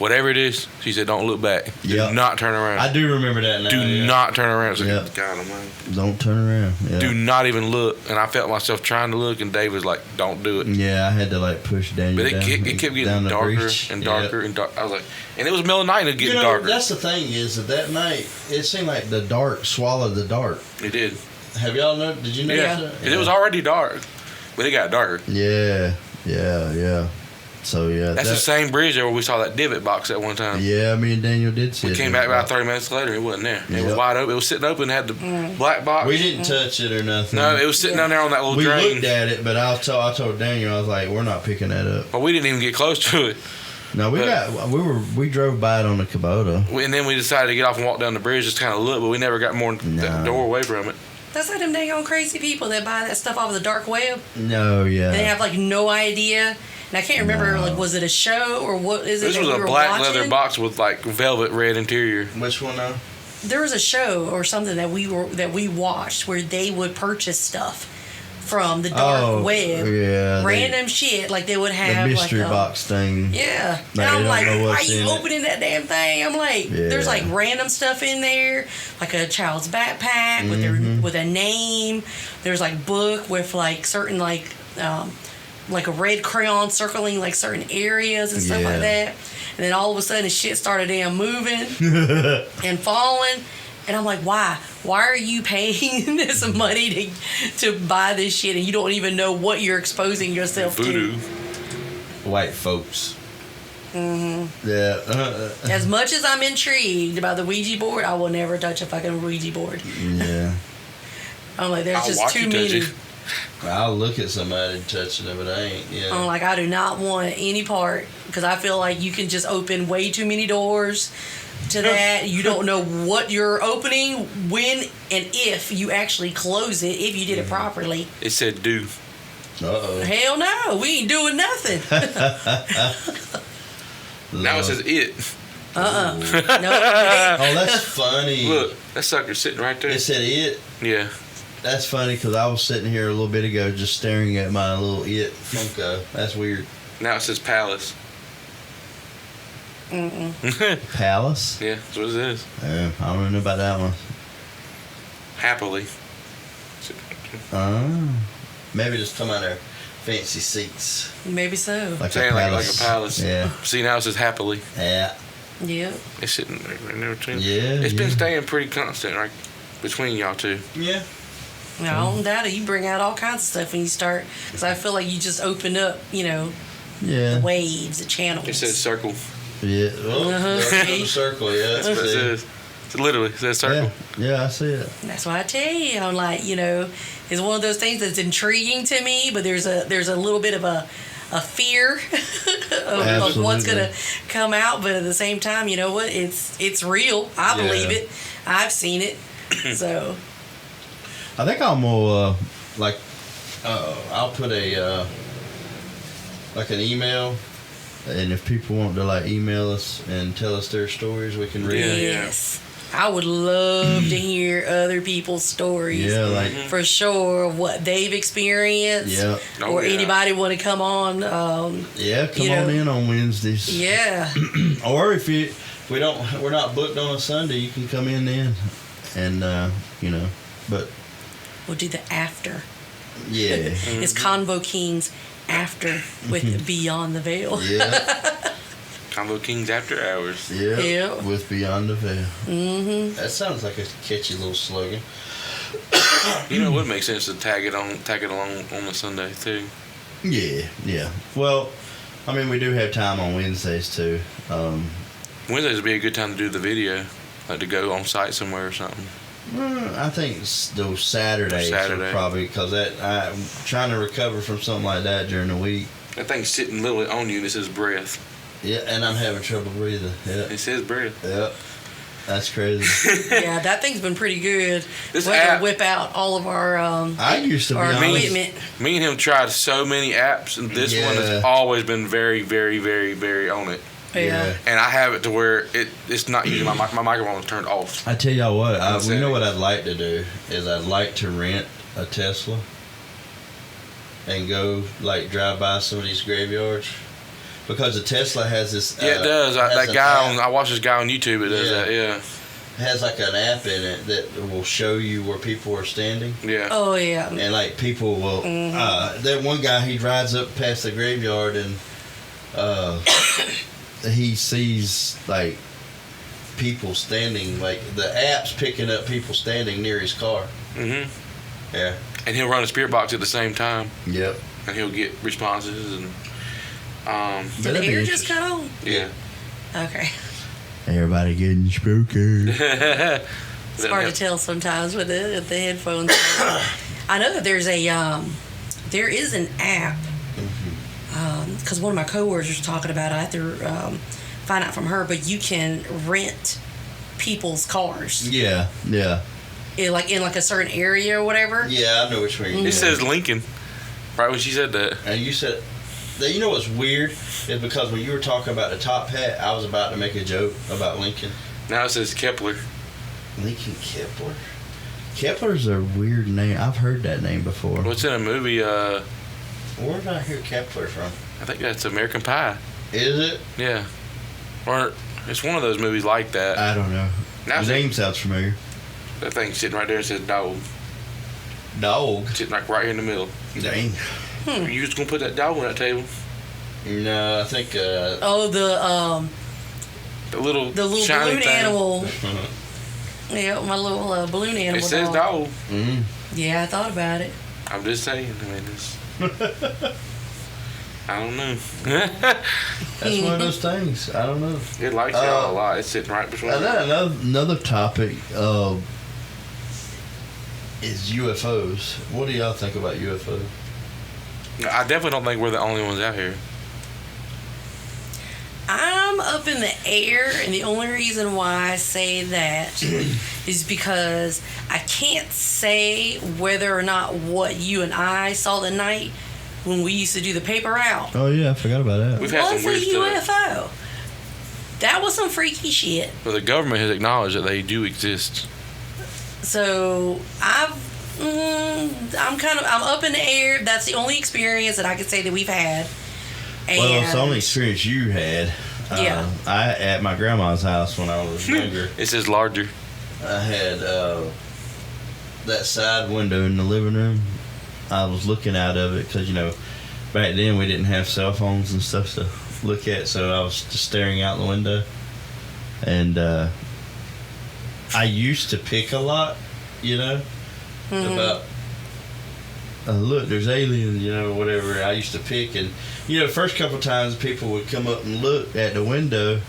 Whatever it is, she said, don't look back. Do not turn around. I do remember that now. Do not turn around. So, yep. God almighty. Don't turn around. Yep. Do not even look. And I felt myself trying to look, and Dave was like, don't do it. Yeah, I had to push Daniel down. But it kept getting darker and darker and darker. I was like, and it was middle of the night and it was getting darker. That's the thing is that night, it seemed like the dark swallowed the dark. It did. Have y'all know? Did you notice that? Yeah. It was already dark, but it got darker. Yeah. So yeah, that's the same bridge there where we saw that divot box at one time. Yeah, me and Daniel did see it. We came back about 30 minutes later. It wasn't there. It was wide open. It was sitting open. Had the black box. We didn't touch it or nothing. No, it was sitting down there on that little drain. We looked at it, but I told Daniel, I was like, we're not picking that up. Well, we didn't even get close to it. No, we drove by it on the Kubota. And then we decided to get off and walk down the bridge, just kind of look, but we never got more than the door away from it. That's like them dang on crazy people that buy that stuff off of the dark web. No, yeah. They have no idea. And I can't remember, was it a show or what is it? This was a black leather box with velvet red interior. Which one now? There was a show or something that we watched where they would purchase stuff from the dark web. Yeah. Random shit. They would have the mystery box thing. Yeah. And I'm like, why are you opening that damn thing? I'm like, there's random stuff in there, like a child's backpack with a name. There's book with certain a red crayon circling certain areas and stuff like that. And then all of a sudden shit started damn moving and falling. And I'm like, why? Why are you paying this money to buy this shit and you don't even know what you're exposing yourself Voodoo. to? White folks. Mm-hmm. Yeah. As much as I'm intrigued by the Ouija board, I will never touch a fucking Ouija board. Yeah. I'm like, there's just too many. I'll look at somebody touching it, but I ain't. Yeah. I'm like, I do not want any part because I feel like you can just open way too many doors to that. You don't know what you're opening, when, and if you actually close it, if you did it properly. It said do. Uh-oh. Hell no, we ain't doing nothing. Now it says it. No. Oh, that's funny. Look, that sucker's sitting right there. It said it? Yeah. That's funny because I was sitting here a little bit ago just staring at my little it Funko. That's weird. Now it says palace. Palace? Yeah, that's what it is. I don't know about that one. Happily. Maybe just come out there fancy seats. Maybe so. Like Saying a like palace. a palace. Yeah. See, now it says happily. Yeah. Yep. It's sitting there too. Yeah. It's been staying pretty constant, right? Between y'all two. Yeah. I don't doubt it. You bring out all kinds of stuff when you start. Because I feel like you just opened up, the waves, the channels. It says circle. Yeah. Well, circle, yeah. That's what it says. It literally says circle. Yeah, I see it. That's why I tell you, I'm like, it's one of those things that's intriguing to me, but there's a little bit of a fear of what's gonna come out, but at the same time, you know what? It's real. I believe it. I've seen it. So I think I'm more I'll put a like an email, and if people want to email us and tell us their stories, we can read it. Yes. I would love to hear other people's stories. Yeah, for sure, of what they've experienced. Yeah. Or anybody want to come on. Come on in on Wednesdays. Yeah. Or if we're not booked on a Sunday, you can come in then, and but we'll do the after. Yeah. It's Convo Kings after with Beyond the Veil. Yeah. Convo Kings After Hours. Yeah. Yep. With Beyond the Veil. Mm-hmm. That sounds like a catchy little slogan. It would make sense to tag it along on the Sunday too. Yeah. Well, I mean, we do have time on Wednesdays too. Wednesdays would be a good time to do the video, like to go on site somewhere or something. I think those Saturdays are probably, because I'm trying to recover from something like that during the week. That thing's sitting literally on you and it says breath. Yeah, and I'm having trouble breathing. Yeah. It says breath. Yep. That's crazy. Yeah, that thing's been pretty good. This we have app, to whip out all of our I used to be our honest. equipment. Me and him tried so many apps, and this one has always been very, very, very, very on it. Yeah. And I have it to where it's not using my microphone is turned off. I tell y'all what, we know what I'd like to do is I'd like to rent a Tesla and go drive by some of these graveyards, because the Tesla has this. Yeah, it does. I watched this guy on YouTube. It does that. Yeah. It has an app in it that will show you where people are standing. Yeah. Oh yeah. And people will. That one guy, he rides up past the graveyard and he sees people standing. The app's picking up people standing near his car. Mhm. Yeah. And he'll run a spirit box at the same time. Yep. And he'll get responses and. Did the air just cut on? Yeah. Okay. Everybody getting spooky. It's hard to tell sometimes with the headphones. I know that there is an app. Because one of my coworkers was talking about it. I have to find out from her, but you can rent people's cars. Yeah. In a certain area or whatever. Yeah, I know which one you're It says Lincoln. Right when she said that. And you said, you know what's weird is because when you were talking about the top hat, I was about to make a joke about Lincoln. Now it says Kepler. Lincoln Kepler. Kepler's a weird name. I've heard that name before. What's in a movie? Where did I hear Kepler from? I think that's American Pie. Is it? Yeah. Or it's one of those movies like that. I don't know. Now the name sounds familiar. That thing sitting right there and says dog. Dog? Sitting right here in the middle. Dang. You just gonna put that dog on that table? No, I think. The little balloon thing. animal. Yeah, my little balloon animal. It says dog. Mm-hmm. Yeah, I thought about it. I'm just saying. I mean, I don't know. That's one of those things. I don't know. It likes y'all a lot. It's sitting right between. Another topic is UFOs. What do y'all think about UFOs? I definitely don't think we're the only ones out here. I'm up in the air, and the only reason why I say that is because I can't say whether or not what you and I saw the night when we used to do the paper route Oh yeah, I forgot about that. We've had was some a weird stuff. UFO. That was some freaky shit. But the government has acknowledged that they do exist. So I'm up in the air. That's the only experience that I could say that we've had. And Well, it's the only experience you had. Yeah. I at my grandma's house when I was younger. It's just larger. I had that side window in the living room. I was looking out of it because back then we didn't have cell phones and stuff to look at, so I was just staring out the window. And I used to pick a lot, about look, there's aliens, whatever. I used to pick, and the first couple times people would come up and look at the window,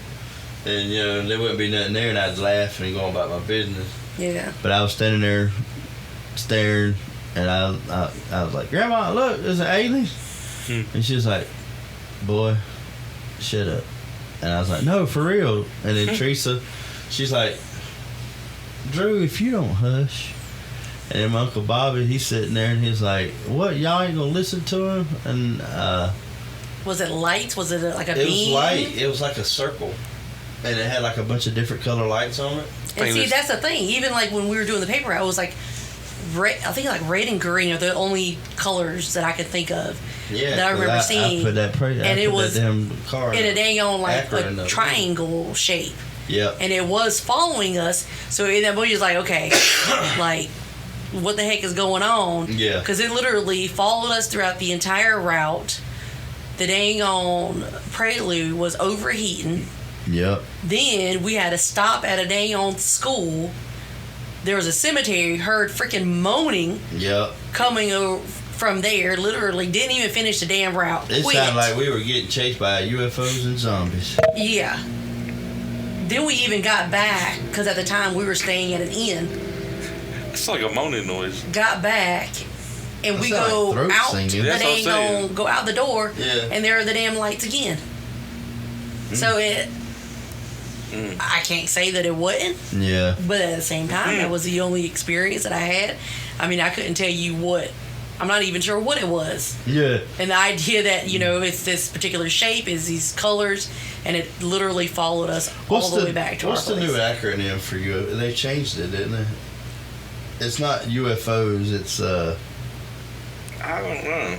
and there wouldn't be nothing there, and I'd laugh and go about my business. Yeah. But I was standing there staring, and I was like, Grandma, look, there's an alien. And she was like, boy, shut up. And I was like, no, for real. And then Teresa, she's like, Drew, if you don't hush. And then my Uncle Bobby, he's sitting there, and he's like, what, y'all ain't gonna listen to him? And was it lights? Was it like a beam? It was light. It was like a circle, and it had like a bunch of different color lights on it. And see, that's the thing. Even like when we were doing the paper, I was like, red, I think like red and green are the only colors that I could think of. Yeah, that I remember seeing. I put that and it was damn car in a dang on like a triangle shape. Yep. And it was following us. So that boy was like, okay, like, what the heck is going on? Yeah. Because it literally followed us throughout the entire route. The dang on Prelude was overheating. Yep. Then we had to stop at a dang on school. There was a cemetery, heard freaking moaning. Yep. Coming over from there, literally didn't even finish the damn route. It sounded like we were getting chased by UFOs and zombies. Yeah. Then we even got back, because at the time we were staying at an inn. It's like a moaning noise. Got back, and we go like out singing. the dang go out the door, yeah. And there are the damn lights again. So I can't say that it wasn't. Yeah. But at the same time, that was the only experience that I had. I mean, I couldn't tell you what. I'm not even sure what it was. Yeah. And the idea that, it's this particular shape, is these colors, and it literally followed us all the way back to our place. What's the new acronym for UFO? They changed it, didn't they? It's not UFOs, it's I don't know.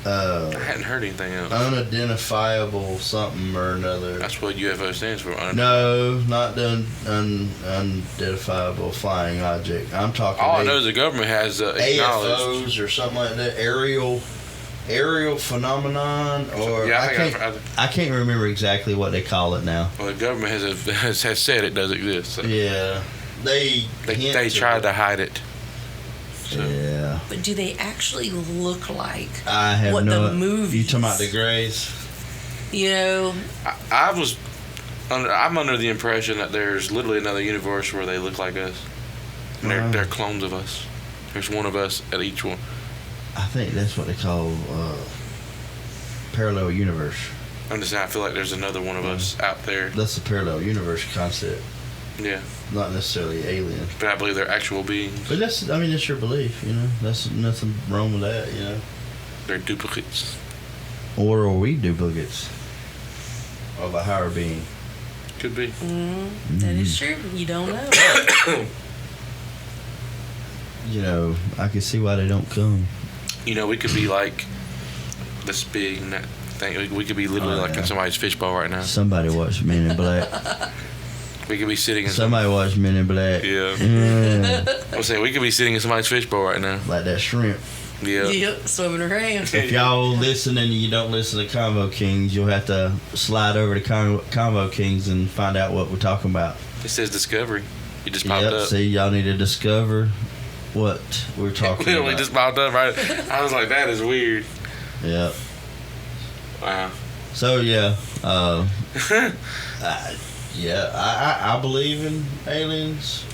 I hadn't heard anything else. Unidentifiable something or another. That's what UFO stands for. No, not the unidentifiable flying object. I'm talking. All I know is the government has acknowledged AFOs or something like that. Aerial phenomenon, or I can't remember exactly what they call it now. Well, the government has said it does exist. So. Yeah, they tried to hide it. So. Yeah. But do they actually look like I have what no, the movies? You talking about the Greys? I'm under the impression that there's literally another universe where they look like us. And they're clones of us. There's one of us at each one. I think that's what they call parallel universe. I'm just saying, I feel like there's another one of us out there. That's the parallel universe concept. Yeah. Not necessarily alien. But I believe they're actual beings. But that's your belief, That's nothing wrong with that, They're duplicates. Or are we duplicates of a higher being? Could be. That is true. You don't know. I can see why they don't come. We could be like this big and that thing. We could be literally in somebody's fishbowl right now. Somebody watch Men in Black. We could be sitting in somebody watch Men in Black. Yeah. I'm saying we could be sitting in somebody's fishbowl right now. Like that shrimp. Yeah. Yep, swimming around. If y'all listen and you don't listen to Convo Kings, you'll have to slide over to Convo Kings and find out what we're talking about. It says Discovery. It just popped up. See, y'all need to discover what we're talking about. Literally just popped up, right? I was like, that is weird. Yep. Wow. So, yeah. I believe in aliens.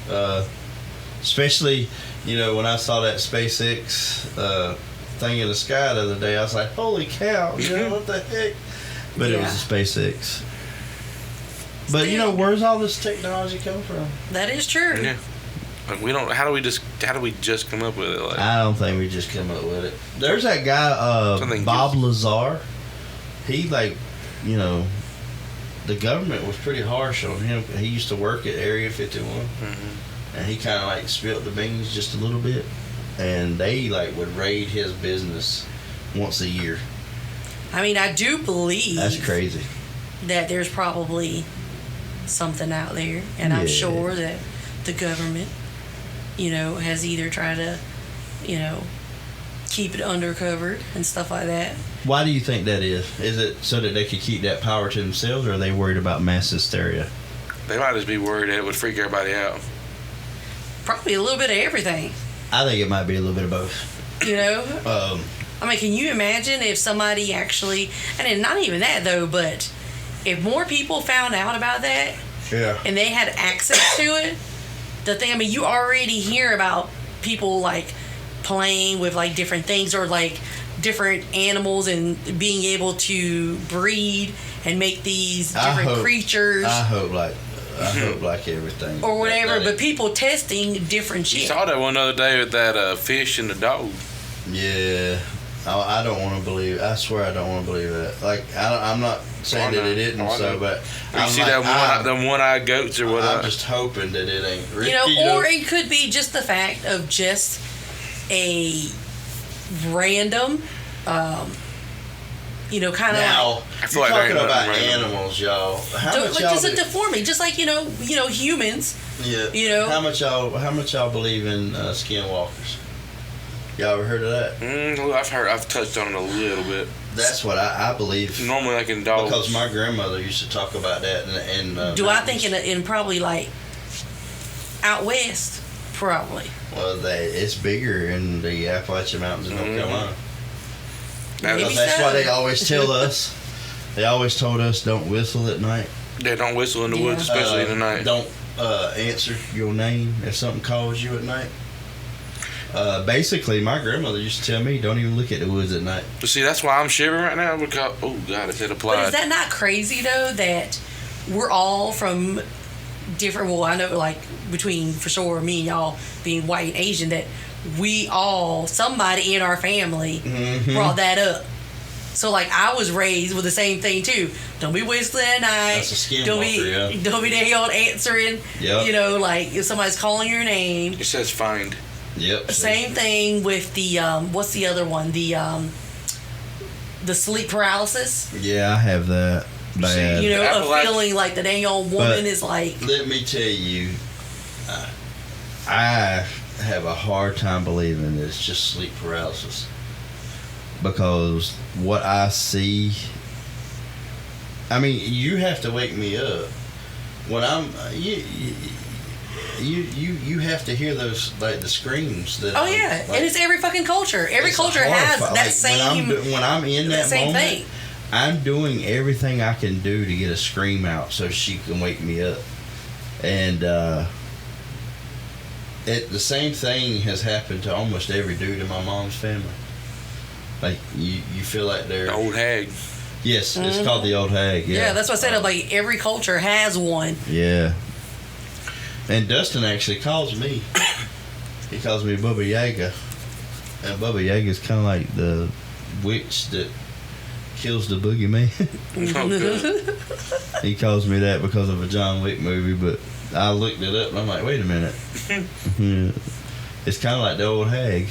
Especially, when I saw that SpaceX thing in the sky the other day, I was like, holy cow, what the heck? But it was a SpaceX. But, where's all this technology coming from? That is true. Yeah. We don't. How do we just come up with it? Like, I don't think we just come up with it. There's that guy, Bob Lazar. He, the government was pretty harsh on him. He used to work at Area 51. And he kind of spilled the beans just a little bit, and they would raid his business once a year. I mean, I do believe that's crazy. that there's probably something out there, and I'm sure that the government, has either tried to, keep it undercovered and stuff like that. Why do you think that is? Is it so that they could keep that power to themselves, or are they worried about mass hysteria? They might just be worried that it would freak everybody out. Probably a little bit of everything. I think it might be a little bit of both. I mean, can you imagine if somebody actually, and not even that though, but if more people found out about that, and they had access to it, the thing, I mean, you already hear about people like playing with like different things or like different animals and being able to breed and make these different creatures. I hope like everything or whatever, but people testing different shit. You saw that one other day with that fish and the dog. Yeah. I don't want to believe. I swear I don't want to believe that. Like I'm not saying that it isn't but you see like, them one-eyed goats or whatever. I'm just hoping that it ain't real. Or it could be just the fact of just a random, kind of. Now, you're talking about animals, y'all. How much just a deformity, just like humans. Yeah. How much y'all believe in skinwalkers? Y'all ever heard of that? Well, I've touched on it a little bit. That's what I believe. Normally, like in dogs. Because my grandmother used to talk about that. And do I think in probably like out west? Probably. Well, it's bigger in the Appalachian Mountains in North Carolina. That's why they always tell us. They always told us don't whistle at night. Yeah, don't whistle in the woods, especially in the night. Don't answer your name if something calls you at night. Basically, my grandmother used to tell me, don't even look at the woods at night. But see, that's why I'm shivering right now because, oh God, it applied. But is that not crazy though that we're all from different? Well, I know like between for sure me and y'all being white and Asian that we all somebody in our family brought that up. So like I was raised with the same thing too. Don't be whistling at night. That's a skinwalker, Don't be dang old answering. Yep. Like if somebody's calling your name. It says find. Yep. Same thing with the what's the other one? The sleep paralysis. Yeah, I have that. Bad. A feeling like the dang old woman is like. Let me tell you, I have a hard time believing it's just sleep paralysis because what I see. I mean, you have to wake me up when I'm. You have to hear those like the screams that. Oh yeah, and it's every fucking culture. Every culture has that like, same. When I'm in that same moment, thing. I'm doing everything I can do to get a scream out so she can wake me up, and the same thing has happened to almost every dude in my mom's family. Like you feel like they're the old hag. Yes, it's called the old hag. Yeah, that's what I said. Like every culture has one. Yeah. And Dustin actually calls me. He calls me Bubba Yaga. And Bubba Yaga is kind of like the witch that kills the boogeyman. He calls me that because of a John Wick movie, but I looked it up and I'm like, wait a minute. It's kind of like the old hag.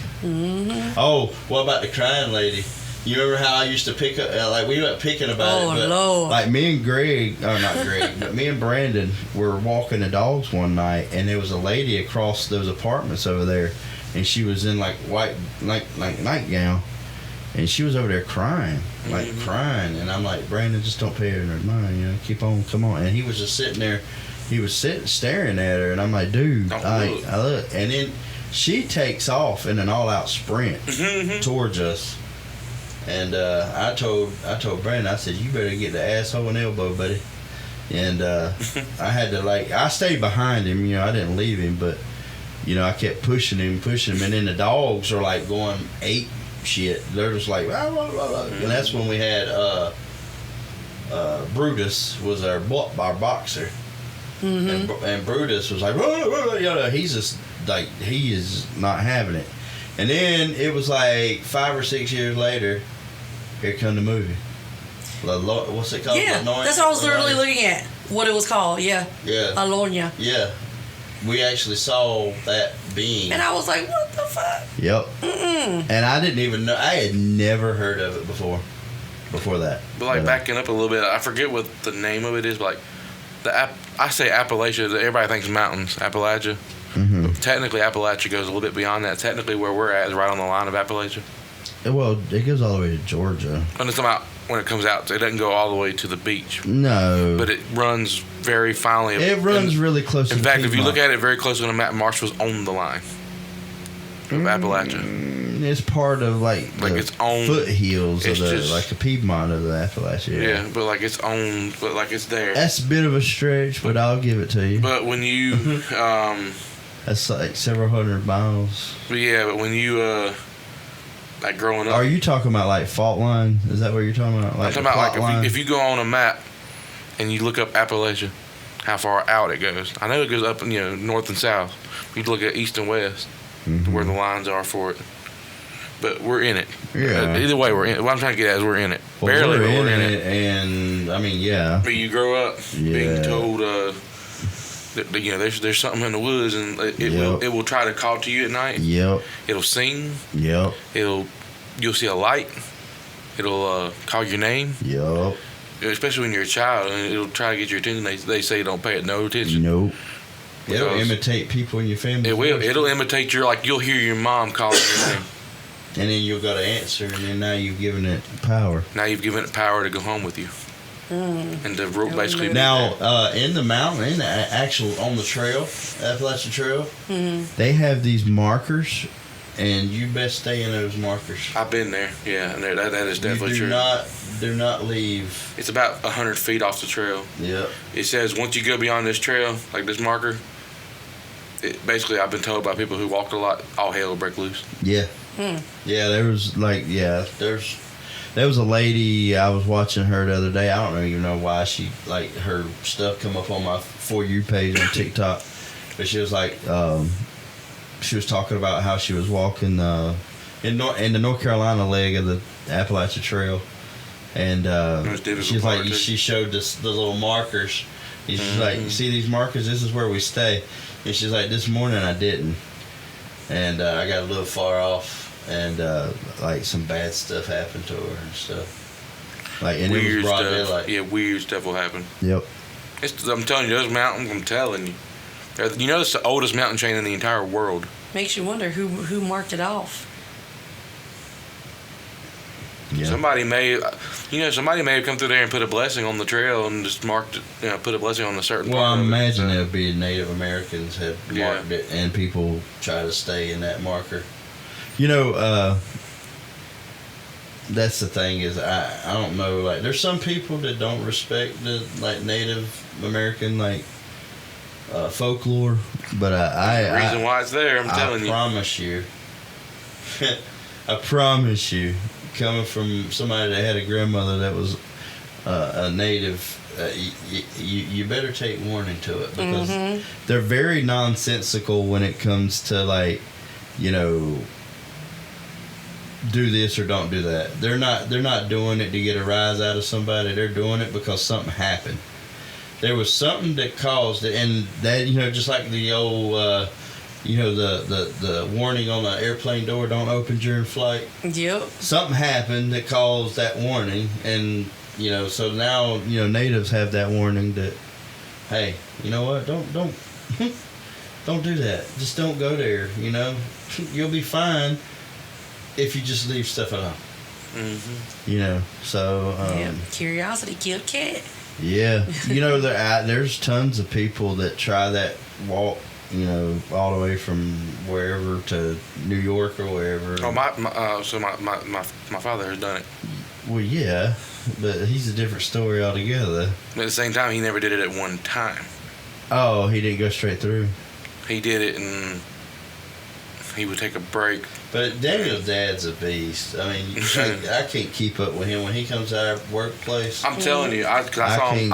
Oh, what about the crying lady? You remember how I used to pick up, like we went picking about it, but Lord. like me and Greg, or not Greg, but me and Brandon were walking the dogs one night, and there was a lady across those apartments over there, and she was in like white, like nightgown, and she was over there crying, crying, and I'm like, Brandon, just don't pay her no mind, keep on, come on, and he was just sitting there, staring at her, and I'm like, dude, I look, and then she takes off in an all-out sprint towards us. And I told Brandon, I said, you better get the asshole and elbow, buddy. And I had to I stayed behind him, I didn't leave him, but I kept pushing him, and then the dogs are like going ape shit. They're just like, rah, rah, rah, rah. And that's when we had Brutus was our boxer, and Brutus was like, rah, rah, rah. He's just like, he is not having it. And then it was like 5 or 6 years later, here come the movie. What's it called? Yeah, that's what I was literally looking at. What it was called, yeah. Yeah. Alonia. Yeah. We actually saw that being. And I was like, what the fuck? Yep. And I didn't even know. I had never heard of it before. before that. But like backing up a little bit, I forget what the name of it is. But like I say Appalachia. Everybody thinks mountains, Appalachia. Mm-hmm. But technically, Appalachia goes a little bit beyond that. Technically, where we're at is right on the line of Appalachia. Well, it goes all the way to Georgia. And it's about when it comes out, it doesn't go all the way to the beach. No, But it runs very finely. it runs really close. In to fact, the if you Piedmont. look at it very closely on a map, Marshall's on the line of Appalachia. It's part of like the its own foothills of it's the just- like the Piedmont of the Appalachia. Yeah, but like its own, but like it's there. That's a bit of a stretch, but I'll give it to you. But when you, That's like several hundred miles. but when you, like growing up, Are you talking about like fault line? Is that what you're talking about? I'm Like talking the about plot like line? if you go on a map and you look up Appalachia, how far out it goes. I know it goes up, north and south. You look at east and west, Mhm. where the lines are for it. But we're in it. Yeah. Either way, we're in it. What I'm trying to get at is we're in it. Well, Barely, we're but we're in in it. and I mean, yeah. But you grow up being Yeah. told, that, there's something in the woods, and Yep. it will try to call to you at night. Yep. It'll sing. Yep. You'll see a light. It'll call your name, Yep. especially when you're a child, and it'll try to get your attention. They say don't pay it no attention. Nope. It'll Because imitate people in your family. It will. It'll imitate you'll hear your mom calling your name. And then you'll got to answer, and then now you've given it power. Now you've given it power to go home with you, and to basically be Now, there. in the mountain, in the actual on the trail, Appalachian Trail, Mm-hmm. they have these markers, and you best stay in those markers. I've been there. Yeah, and that is definitely you true. do not leave. It's about 100 feet off the trail. Yep. It says once you go beyond this trail, like this marker, basically I've been told by people who walked a lot, all hell will break loose. Yeah. Yeah, there was there was a lady I was watching her the other day. I don't even know why her stuff come up on my For You page on TikTok, but she was like, she was talking about how she was walking in the North Carolina leg of the Appalachian Trail, and she's like, she showed the little markers. She's like, you see these markers? This is where we stay. And she's like, this morning I didn't, and I got a little far off. And like some bad stuff happened to her and stuff. Like and Weird it was broad stuff. daylight. Yeah, weird stuff will happen. Yep. I'm telling you, those mountains. I'm telling you, it's the oldest mountain chain in the entire world. Makes you wonder who marked it off. Yeah. Somebody may have come through there and put a blessing on the trail and just marked it. Put a blessing on a certain. Well, part I of imagine it. it would be Native Americans had marked it, and people try to stay in that marker. That's the thing is I don't know, like there's some people that don't respect the like Native American folklore, but The reason why it's there, I'm telling I you. promise you, I promise you, coming from somebody that had a grandmother that was a native, you better take warning to it because they're very nonsensical when it comes to do this or don't do that. They're not doing it to get a rise out of somebody. They're doing it because something happened. There was something that caused it, and that just like the old the warning on the airplane door, don't open during flight. Yep. Something happened that caused that warning, and so now natives have that warning that, hey, you know what? Don't don't do that. Just don't go there. You'll be fine if you just leave stuff alone. So Yep. Curiosity killed cat. yeah, there's tons of people that try that walk, all the way from wherever to New York or wherever. Oh, my father has done it. Well, yeah, but he's a different story altogether. But at the same time, he never did it at one time. Oh, he didn't go straight through. He did it, and he would take a break. But Daniel's dad's a beast. I mean, I can't keep up with him when he comes out of our workplace. I'm telling you, I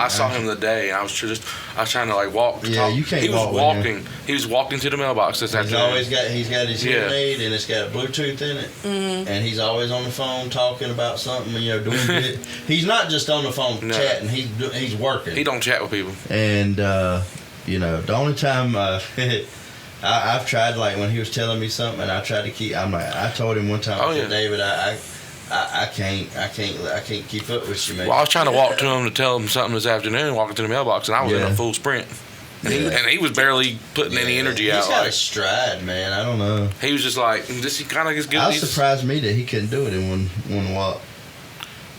saw him the day, and I was trying to walk. Yeah, you can't He was walk with walking. He was walking to the mailbox this afternoon. He's got his hearing aid and it's got Bluetooth in it, and he's always on the phone talking about something. Doing it. He's not just on the phone chatting. He's working. He don't chat with people. And the only time I've tried, when he was telling me something, and I tried to keep. I told him one time, I said, David, I can't keep up with you, man. Well, I was trying to walk to him to tell him something this afternoon, walking to the mailbox, and I was in a full sprint. And, he was barely putting any energy out. He's got a stride, man. I don't know. He was just like, he kind of gets good. I was surprised me that he couldn't do it in one walk.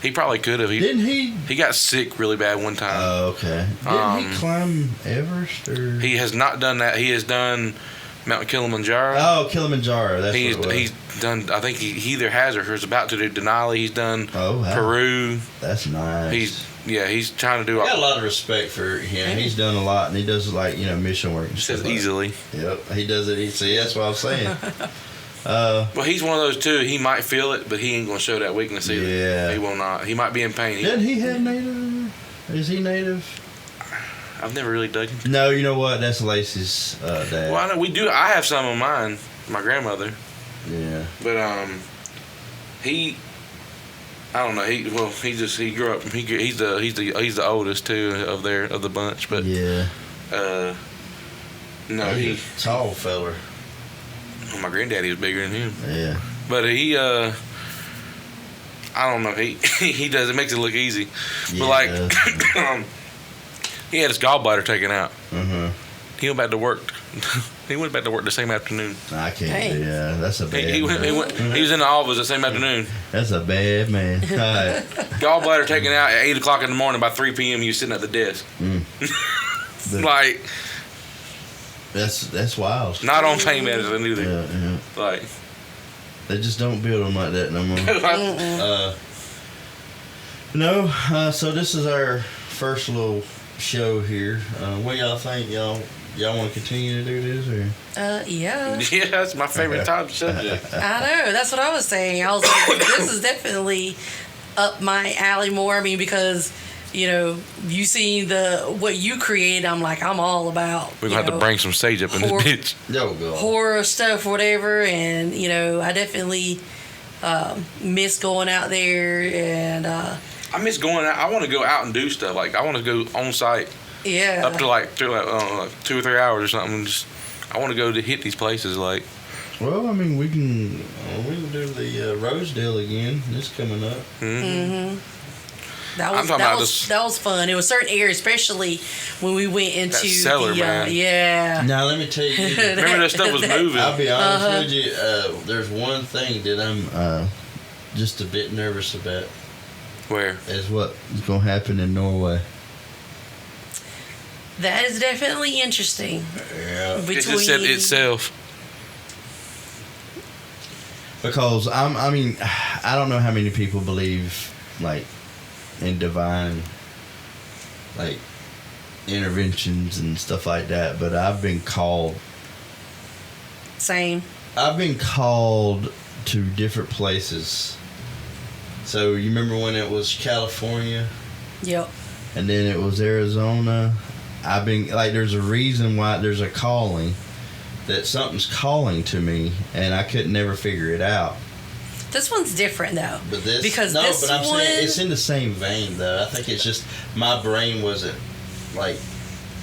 He probably could have. Didn't he? He got sick really bad one time. Oh, okay. Didn't he climb Everest? Or? He has not done that. He has done Mount Kilimanjaro. Oh, Kilimanjaro. That's what it was. He's done. I think he either has or is about to do Denali. He's done Peru. That's nice. He's trying to do. I got a lot of respect for him. He's done a lot, and he does mission work. He says easily. Yep, he does it easily. That's what I was saying. Well, he's one of those too. He might feel it, but he ain't gonna show that weakness either. Yeah, he will not. He might be in pain. Didn't he have native? Is he native? I've never really dug him. No, you know what? That's Lacey's dad. Well, I know we do. I have some of mine. My grandmother. Yeah. But he. I don't know. He grew up. He's the oldest too of the bunch. But yeah. No, he's a tall feller. Well, my granddaddy was bigger than him. Yeah. But he I don't know. He does. It makes it look easy. Yeah, but like he had his gallbladder taken out. Uh-huh. He went back to work. He went back to work the same afternoon. I can't. Yeah, that's a bad. He was in the office the same afternoon. That's a bad man. Right. Gallbladder taken out at 8:00 in the morning. By 3 p.m., he was sitting at the desk. Like that's wild. Not on pain medicine either. Yeah. Like they just don't build them like that no more. So this is our first little show here. What y'all think? Y'all want to continue to do this, or? Yeah. Yeah, that's my favorite type of subject. I know. That's what I was saying. I was like, this is definitely up my alley more. I mean, because you see what you create. I'm like, I'm all about. We're gonna have to bring some sage up in this bitch. Horror stuff, whatever, and I definitely miss going out there, and I miss going out. I want to go out and do stuff. Like I want to go on site. Yeah. Up to like 2 or 3 hours or something. I want to go to hit these places. Like. Well, I mean, we can do the Rosedale again. This coming up. Mm-hmm. That was fun. It was certain areas, especially when we went into that cellar, man. Yeah. Now let me tell you. Remember that stuff was moving. I'll be honest with you. There's one thing that I'm just a bit nervous about. Where? Is what's gonna happen in Norway. That is definitely interesting. Yeah. It just said itself. Because I don't know how many people believe like in divine like interventions and stuff like that, but I've been called. Same. I've been called to different places. So you remember when it was California? Yep. And then it was Arizona. I've been like, there's a reason why there's a calling, that something's calling to me, and I could never figure it out. This one's different though. But this, because no, this but I'm one, saying it's in the same vein though. I think it's just my brain wasn't like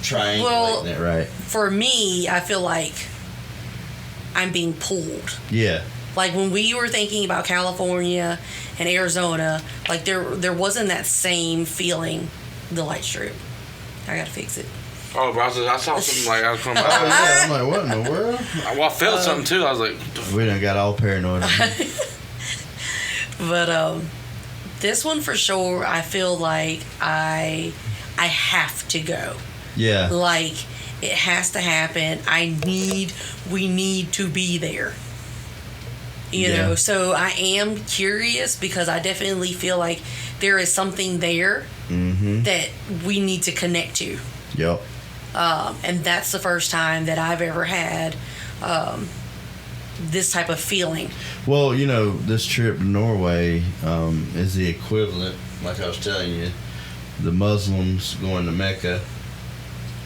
triangulating it right. For me, I feel like I'm being pulled. Yeah. Like when we were thinking about California and Arizona, like there wasn't that same feeling. The light strip. I gotta fix it. Oh, bro, I saw something like I was coming. I'm like, what in the world? Well, I felt something too. I was like, we done got all paranoid. But this one for sure, I feel like I have to go. Yeah. Like it has to happen. We need to be there. You know, so I am curious because I definitely feel like there is something there that we need to connect to. Yep. And that's the first time that I've ever had this type of feeling. Well, this trip to Norway is the equivalent, like I was telling you, the Muslims going to Mecca,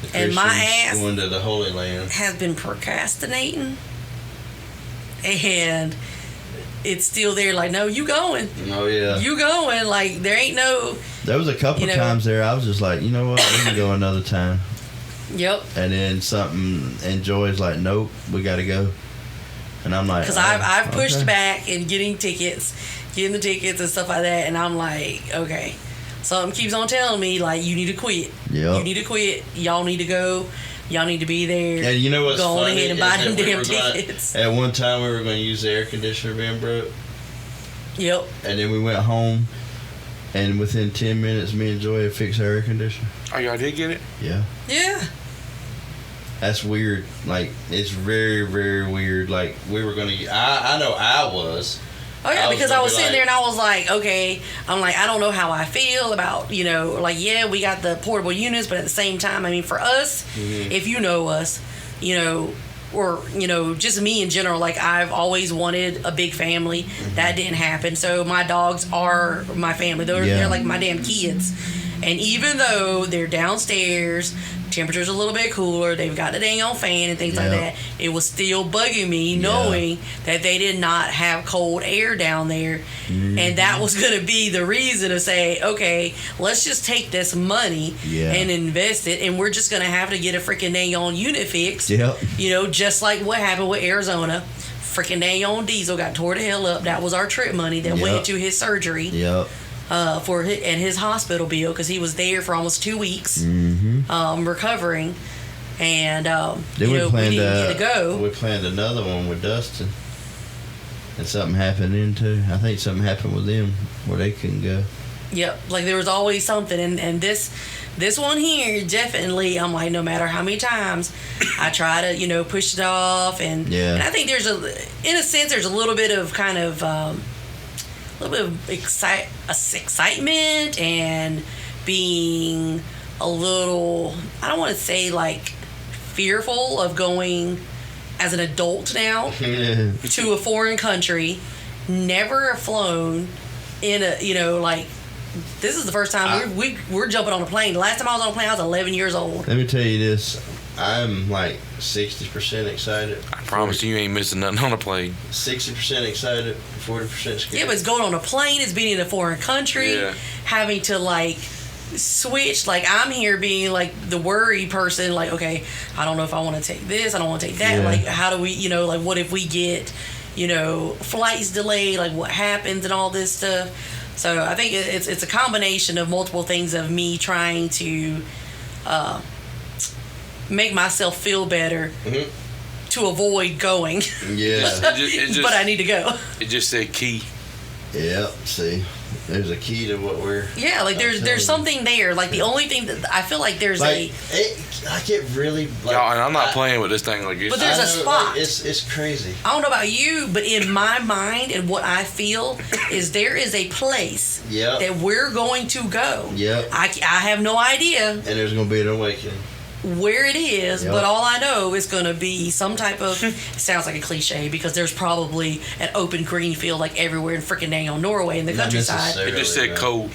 the Christians and my ass going to the Holy Land. Has been procrastinating, and it's still there. Like, no, you going? Oh yeah, you going? Like, there ain't no. There was a couple of times there I was just like, you know what, we can go another time. Yep. And then something, and Joy's like, nope, we got to go. And I'm like, because I've pushed back in getting tickets, getting the tickets and stuff like that, and I'm like, okay. Something keeps on telling me, like, you need to quit. Yep. You need to quit. Y'all need to go. Y'all need to be there. And you know what's Go on funny ahead and buy is them that we damn were gonna- tickets. At one time, we were going to use the air conditioner being broke. Yep. And then we went home, and within 10 minutes, me and Joy had fixed our air conditioner. Oh, y'all did get it? Yeah. Yeah. That's weird. Like, it's very, very weird. Like, we were going to... I know I was. Oh, yeah, I was because gonna I was be sitting like- there and I was like, okay, I'm like, I don't know how I feel about, you know, like, yeah, we got the portable units, but at the same time, I mean, for us, if you know us, you know, or, you know, just me in general, like, I've always wanted a big family. That didn't happen. So my dogs are my family. They're like my damn kids. And even though they're downstairs, temperature's a little bit cooler, they've got the dang on fan and things like that, it was still bugging me knowing that they did not have cold air down there. And that was going to be the reason to say, okay, let's just take this money and invest it, and we're just going to have to get a freaking dang on unit fixed. Yep. You know, just like what happened with Arizona. Freaking dang on Diesel got tore the hell up. That was our trip money that went into his surgery. Yep. For his hospital bill, because he was there for almost 2 weeks recovering, and Then you know, we didn't get to go. We planned another one with Dustin, and something happened then too. I think something happened with them where they couldn't go. Yep, like there was always something, and this one here definitely, I'm like, no matter how many times I try to, you know, push it off, and I think there's in a sense there's a little bit of kind of a little bit of excitement and being a little, I don't want to say like fearful of going as an adult now to a foreign country, never flown in a, you know, like, this is the first time we're jumping on a plane. The last time I was on a plane, I was 11 years old. Let me tell you this. I'm like 60% excited. I promise you ain't missing nothing on a plane. 60% excited, 40% scared. Yeah, but it's going on a plane, it's being in a foreign country, having to like switch. Like, I'm here being like the worry person, like, okay, I don't know if I want to take this, I don't want to take that. Like, how do we, you know, like, what if we get, you know, flights delayed, like what happens and all this stuff. So I think it's a combination of multiple things of me trying to make myself feel better to avoid going. Yeah. But I need to go. It just said key. Yeah, see, there's a key to what we're... Yeah, like there's something there. Like, the only thing that I feel like there's like, I get really... Like, y'all, and I'm not playing with this thing like but there's a spot. Like, it's crazy. I don't know about you, but in my mind and what I feel is there is a place that we're going to go. Yep. I have no idea. And there's going to be an awakening. Where it is, but all I know is going to be some type of, it sounds like a cliche, because there's probably an open green field like everywhere in freaking dang on Norway in the countryside. It just said cold.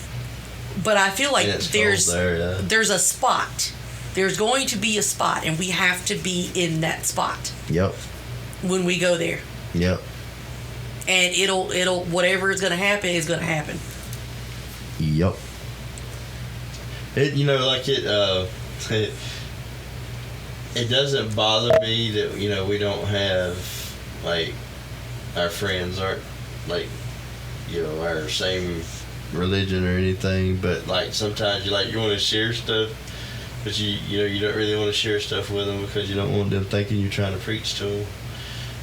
But I feel like there's a spot. There's going to be a spot, and we have to be in that spot. Yep. When we go there. Yep. And it'll whatever is going to happen is going to happen. Yep. It, you know, like it doesn't bother me that, you know, we don't have, like, our friends aren't, like, you know, our same religion or anything, but, like, sometimes you want to share stuff, but you know, you don't really want to share stuff with them because you don't want them thinking you're trying to preach to them,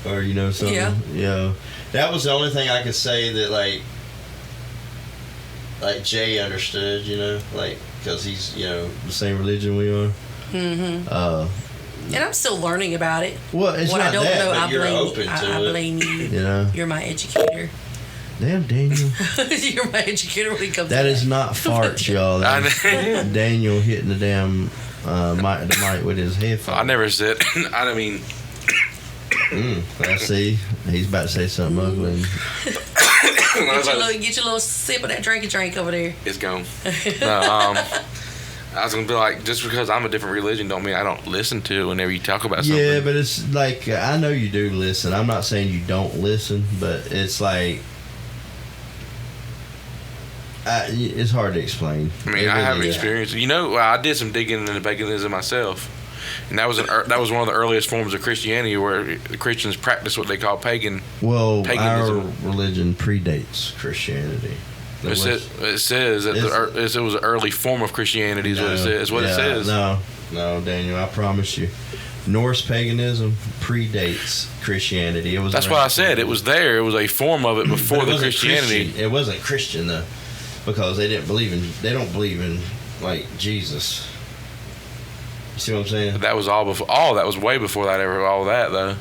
or, you know, something. You know, that was the only thing I could say that, like Jay understood, you know, like, because he's, you know, the same religion we are. And I'm still learning about it. Well, it's what not I don't that, know, but I you're blame open to I it. blame you. You know, you're my educator. Damn, Daniel. You're my educator when it comes to that. That is not farts, y'all. That's Daniel hitting the damn mic with his headphones. I never said. I mean. I see. He's about to say something ugly. Get your little sip of that drink over there. It's gone. No, I was gonna be like, just because I'm a different religion don't mean I don't listen to it whenever you talk about something. Yeah, but it's like, I know you do listen. I'm not saying you don't listen, but it's like, it's hard to explain. I mean, I have experience. You know, I did some digging into paganism myself. and that was one of the earliest forms of Christianity where the Christians practiced what they call paganism. Our religion predates Christianity. It says that it was an early form of Christianity. Is what it says. It says. No, Daniel. I promise you, Norse paganism predates Christianity. That's why I said it was there. It was a form of it before the Christianity. It wasn't Christian though, because they don't believe in like Jesus. You see what I'm saying? But that was all before. All that was way before that ever. All that though,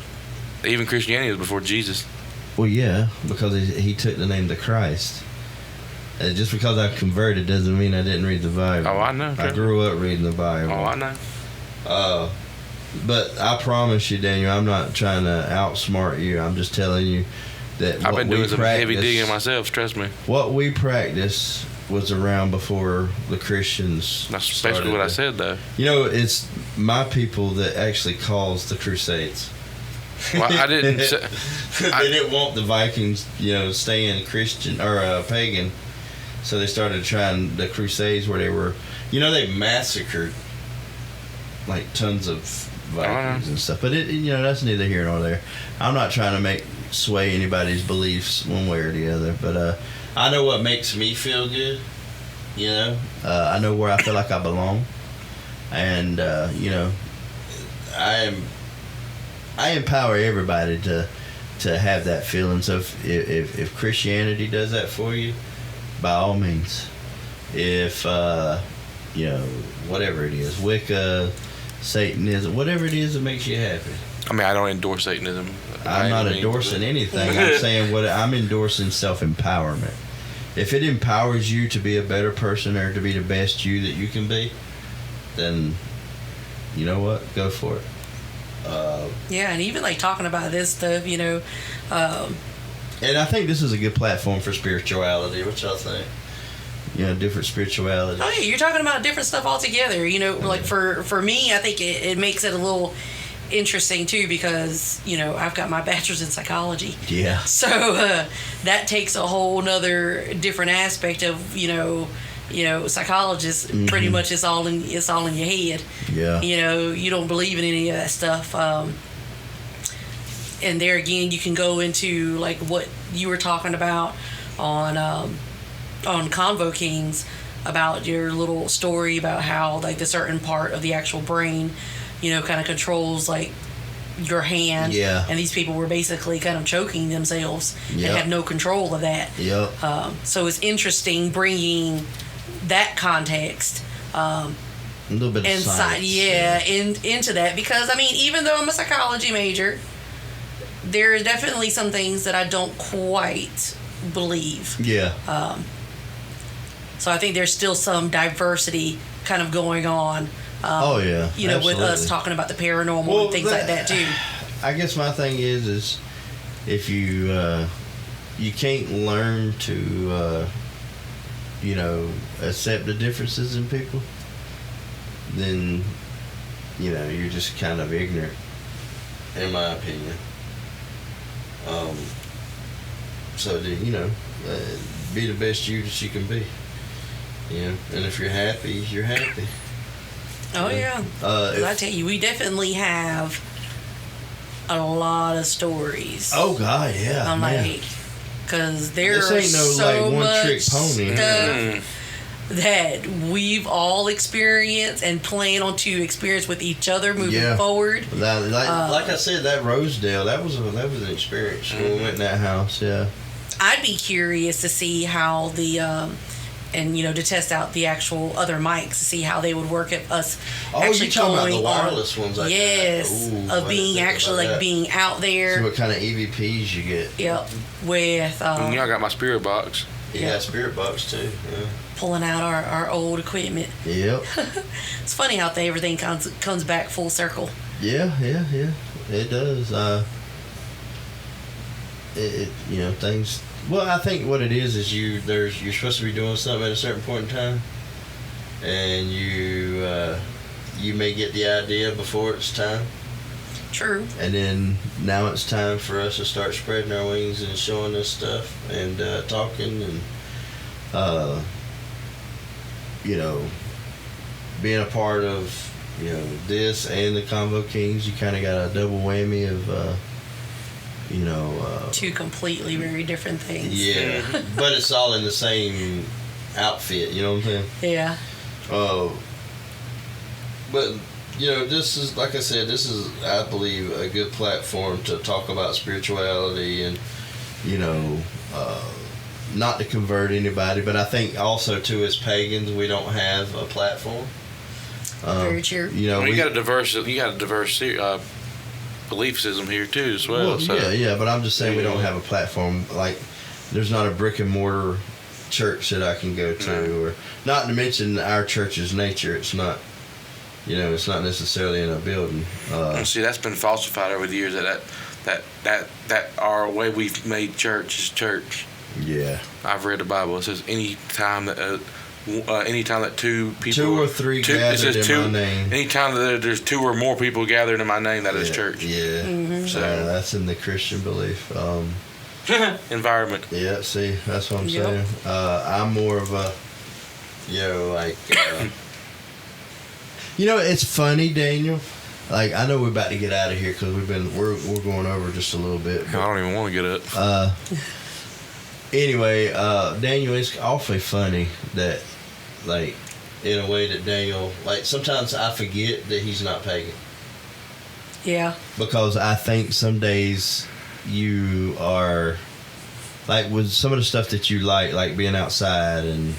even Christianity was before Jesus. Well, yeah, because he took the name to Christ. Just because I converted doesn't mean I didn't read the Bible. Oh, I know. I grew up reading the Bible. Oh, I know. But I promise you, Daniel, I'm not trying to outsmart you. I'm just telling you that I've been doing some heavy digging myself. Trust me. What we practice was around before the Christians. That's basically what I said, though. You know, it's my people that actually caused the Crusades. Well, I didn't. They didn't want the Vikings, staying Christian or pagan. So they started trying the Crusades where they were, they massacred like tons of Vikings and stuff. But that's neither here nor there. I'm not trying to sway anybody's beliefs one way or the other. But I know what makes me feel good. I know where I feel like I belong, and I empower everybody to have that feeling. So if Christianity does that for you, by all means. If whatever it is, Wicca, Satanism, whatever it is that makes you happy. I mean, I don't endorse Satanism. I'm not endorsing anything. I'm saying I'm endorsing self-empowerment. If it empowers you to be a better person or to be the best you that you can be, then you know what? Go for it. And even like talking about this stuff, and I think this is a good platform for spirituality. What y'all think? Different spirituality. Oh yeah, you're talking about different stuff altogether. Like for me, I think it makes it a little interesting too because I've got my bachelor's in psychology. Yeah. So that takes a whole nother different aspect of psychologists. Mm-hmm. Pretty much it's all in your head. Yeah. You don't believe in any of that stuff. And there again, you can go into like what you were talking about on Convo Kings about your little story about how like the certain part of the actual brain, kind of controls like your hand. Yeah. And these people were basically kind of choking themselves and have no control of that. Yep. So it's interesting bringing that context. A little bit of science. Into that because I mean, even though I'm a psychology major, there are definitely some things that I don't quite believe. Yeah. So I think there's still some diversity kind of going on. Absolutely. With us talking about the paranormal and things like that too. I guess my thing is if you can't learn to accept the differences in people, then you're just kind of ignorant, in my opinion. So be the best you that you can be. And if you're happy, you're happy. Oh yeah. I tell you, we definitely have a lot of stories. Oh God, yeah. I'm like, because there's so like one much trick pony stuff that we've all experienced and plan on to experience with each other moving forward. Like I said, that Rosedale, that was an experience when we went in that house. Yeah. I'd be curious to see how the to test out the actual other mics to see how they would work at us actually talking going about the wireless ones like yes, that. Of being actually like being out there. See what kind of EVPs you get. Yep. With I got my spirit box. You got spirit box too. Yeah. Pulling out our old equipment. Yep. It's funny how everything comes back full circle. Yeah. It does. Things. Well, I think what it is you're supposed to be doing something at a certain point in time, and you may get the idea before it's time. True. And then now it's time for us to start spreading our wings and showing this stuff and talking and being a part of this and the Convo Kings, you kind of got a double whammy of, two completely very different things. Yeah, but it's all in the same outfit. You know what I'm saying? Yeah. But this is, like I said, this is, I believe, a good platform to talk about spirituality and not to convert anybody, but I think also too, as pagans, we don't have a platform. Very true. You got a diverse belief system here too, as well. Yeah, but I'm just saying we don't have a platform. Like, there's not a brick and mortar church that I can go to, or not to mention our church's nature. It's not, it's not necessarily in a building. And see, that's been falsified over the years. That our way we've made church is church. Yeah, I've read the Bible. It says any time that two people, 2 or 3 gathered in my name. Anytime that there's 2 or more people gathered in my name, that is church. Yeah, so that's in the Christian belief. Environment. Yeah, see, that's what I'm saying. I'm more of a, it's funny, Daniel. Like, I know we're about to get out of here because we're going over just a little bit. I don't even want to get up. Anyway, Daniel, it's awfully funny that, like, in a way that Daniel, like, sometimes I forget that he's not pagan. Yeah. Because I think some days you are, like, with some of the stuff that you like being outside, and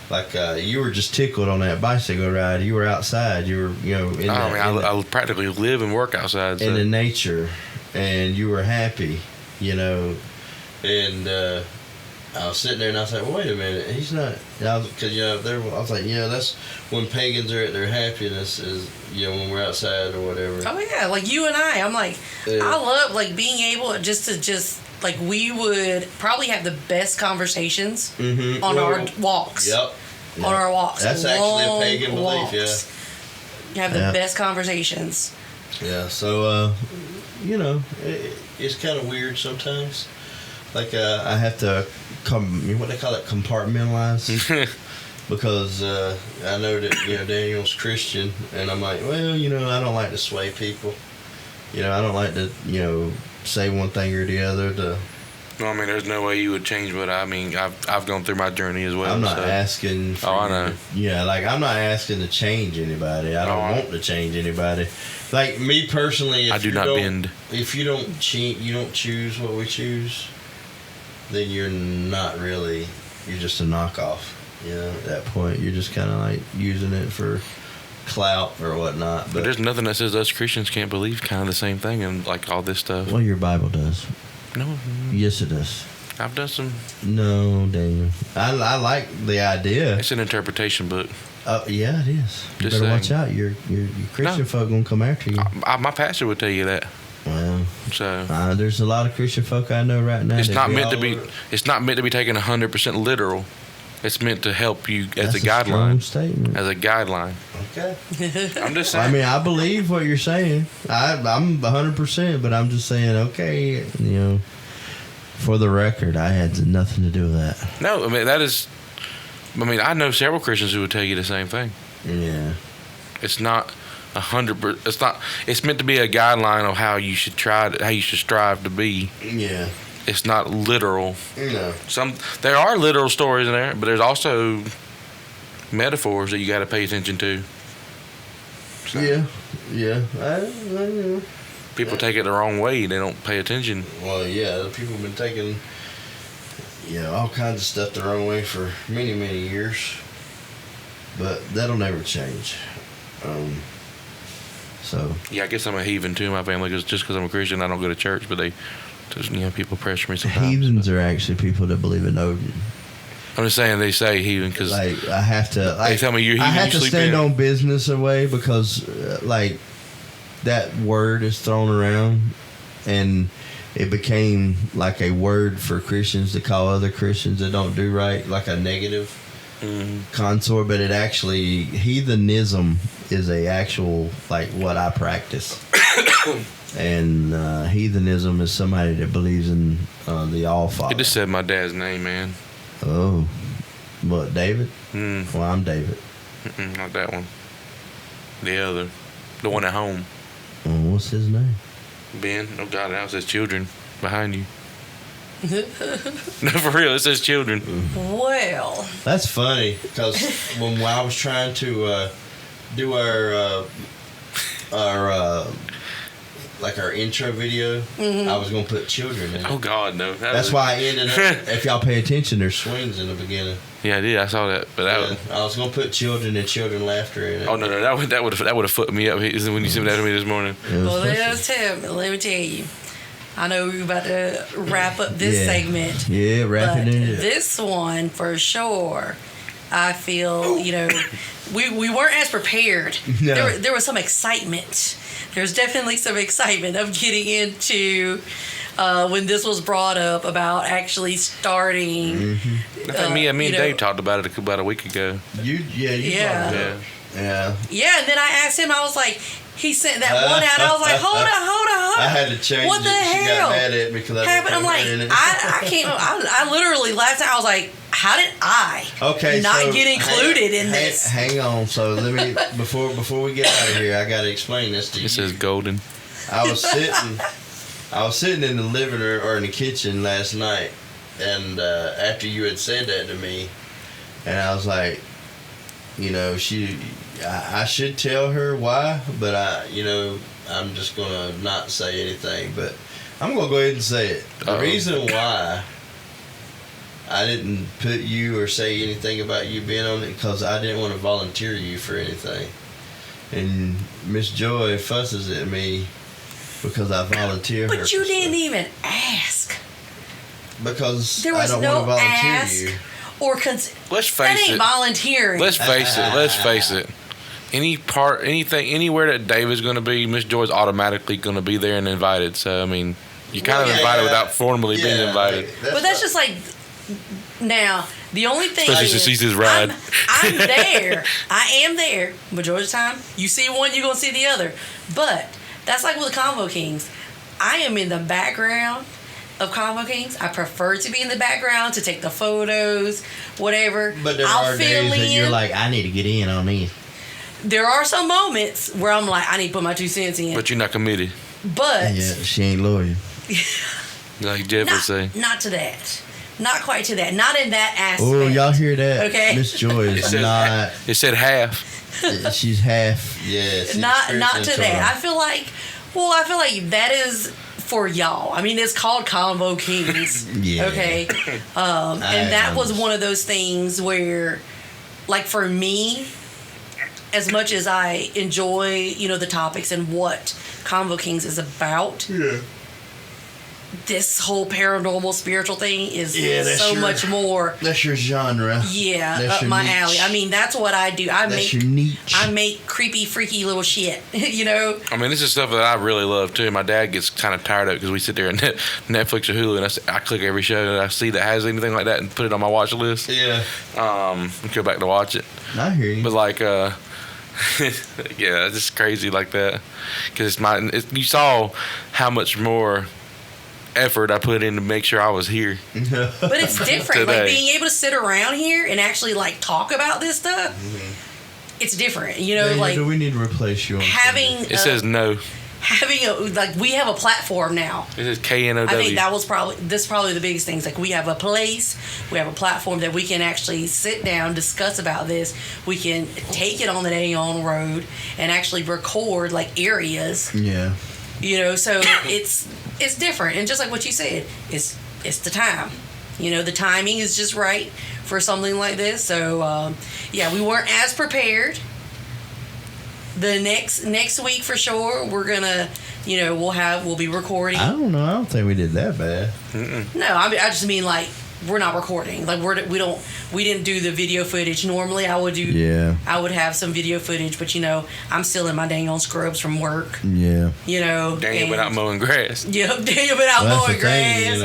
like you were just tickled on that bicycle ride. You were outside. You were, I practically live and work outside. In the nature, and you were happy, and I was sitting there and I was like, well, wait a minute, he's not, because I was like, that's when pagans are at their happiness, is when we're outside or whatever. Oh yeah, like you and I'm like, I love like being able just like, we would probably have the best conversations on our walks. Yep. On our walks. That's actually a pagan belief. Walks. You have the best conversations. Yeah. So it's kind of weird sometimes. Like, I have to what they call it, compartmentalize. Because I know that Daniel's Christian, and I'm like, well, I don't like to sway people. I don't like to say one thing or the other. Well, I mean, there's no way you would change what I've gone through my journey as well. I'm not asking. I know. Yeah, like, I'm not asking to change anybody. I don't want to change anybody. Like, me personally, I do not bend. If you don't choose what we choose, then you're not really. You're just a knockoff. At that point, you're just kind of like using it for clout or whatnot. But there's nothing that says us Christians can't believe kind of the same thing and like all this stuff. Well, your Bible does. No. Yes, it does. I've done some. No, Daniel. I like the idea. It's an interpretation book. Yeah, it is. You Just better saying. watch out. Your Christian folk gonna come after you. My pastor would tell you that. Well, so there's a lot of Christian folk I know right now. It's not meant to be. It's not meant to be taken 100% literal. It's meant to help you as a guideline. Statement. As a guideline. Okay. I'm just saying. I mean, I believe what you're saying. I'm 100%, but I'm just saying, okay, for the record, I had nothing to do with that. No, I mean, that is. I mean, I know several Christians who would tell you the same thing. Yeah. It's not 100%. It's not. It's meant to be a guideline of how you should how you should strive to be. Yeah. It's not literal. No. There are literal stories in there, but there's also metaphors that you got to pay attention to. So Yeah. I know. People take it the wrong way. They don't pay attention. Well, yeah, people have been taking all kinds of stuff the wrong way for many, many years. But that'll never change. So. Yeah, I guess I'm a heathen too. My family, just because I'm a Christian, I don't go to church, but people pressure me sometimes. Heathens are actually people that believe in Odin. I'm just saying they say heathen because like, I have to. Like, they tell me you're heathen. I have to stand on business away because like that word is thrown around, and it became like a word for Christians to call other Christians that don't do right, like a negative consort. But it actually, heathenism is a actual, like, what I practice. And heathenism is somebody that believes in the All-Father. It just said my dad's name, man. Oh. What, David? Well, I'm David. Not that one. The other. The one at home. Oh, what's his name? Ben. Oh, God, that was his children behind you. No, for real, it says children. Well. That's funny, because when I was trying to do our intro video, I was going to put children in it. Oh, God, no. That's why I ended up, if y'all pay attention, there's swings in the beginning. Yeah, I did. I saw that. But that I was going to put children and children laughter in it. Oh, no, that would have fucked me up when you sent that to me this morning. Well, let me tell you. I know we're about to wrap up this segment. Yeah, wrap it in. This one, for sure, I feel, we weren't as prepared. No. There was some excitement. There's definitely some excitement of getting into when this was brought up about actually starting. Mm-hmm. I think me and Dave talked about it about a week ago. You brought it up. Yeah. Yeah, and then I asked him, I was like, he sent that one out. I was like, hold on. I had to change what the it. hell? She got mad at me because I didn't I'm like, I can't. I literally last time I was like, how did I not get included in this? Hang on. So let me before we get out of here, I got to explain this to you. It says golden. I was sitting in the living room or in the kitchen last night, and after you had said that to me, and I was like, I should tell her why, but I'm just gonna not say anything. But I'm gonna go ahead and say it. The reason why I didn't put you or say anything about you being on it because I didn't want to volunteer you for anything. And Miss Joy fusses at me because I volunteer her. But you didn't even ask. Because there was I don't no want to volunteer ask you. Or let's face that ain't it. Volunteering. Let's face it. Anywhere that David's going to be, Miss Joy's automatically going to be there and invited. So I mean, you kind of invited without formally being invited. But that's just like now. The only thing especially since she's his ride. I'm there. I am there. Majority of the time, you see one, you're gonna see the other. But that's like with the Convo Kings. I am in the background of Convo Kings. I prefer to be in the background to take the photos, whatever. But there are days that you're like, I need to get in on these. There are some moments where I'm like, I need to put my 2 cents in. But you're not committed. But yeah, she ain't loyal. Like Jeff would say. Not to that. Not quite to that. Not in that aspect. Oh, y'all hear that? Okay. Miss Joy is not. It said half. She's half. Yeah. Not to that. I feel like that is for y'all. I mean, it's called Convo Kings. Yeah. Okay. And that was one of those things where, like, for me, as much as I enjoy, the topics and what Convo Kings is about. Yeah. This whole paranormal spiritual thing is so much more. That's your genre. Yeah, that's up my alley. I mean, that's what I do. That's your niche. I make creepy, freaky little shit. I mean, this is stuff that I really love too. My dad gets kind of tired of it because we sit there and Netflix or Hulu, and I click every show that I see that has anything like that and put it on my watch list. Yeah. And go back to watch it. I hear you. But like, yeah, it's just crazy like that because you saw how much more effort I put in to make sure I was here. But it's different. Like being able to sit around here and actually like talk about this stuff. Mm-hmm. It's different, like. Do we need to replace you? It says no. We have a platform now. It says KNOW. I think that was probably the biggest things. Like we have a place, we have a platform that we can actually sit down, discuss about this. We can take it on the day on road and actually record like areas. Yeah. So it's different, and just like what you said, it's the time. The timing is just right for something like this. So we weren't as prepared. The next week for sure, we're gonna, we'll be recording. I don't know. I don't think we did that bad. Mm-mm. No, I just mean like we're not recording. Like we didn't do the video footage. Normally I would do. Yeah. I would have some video footage, but I'm still in my dang on scrubs from work. Yeah. Daniel been out mowing grass. Yep, Daniel been out mowing grass.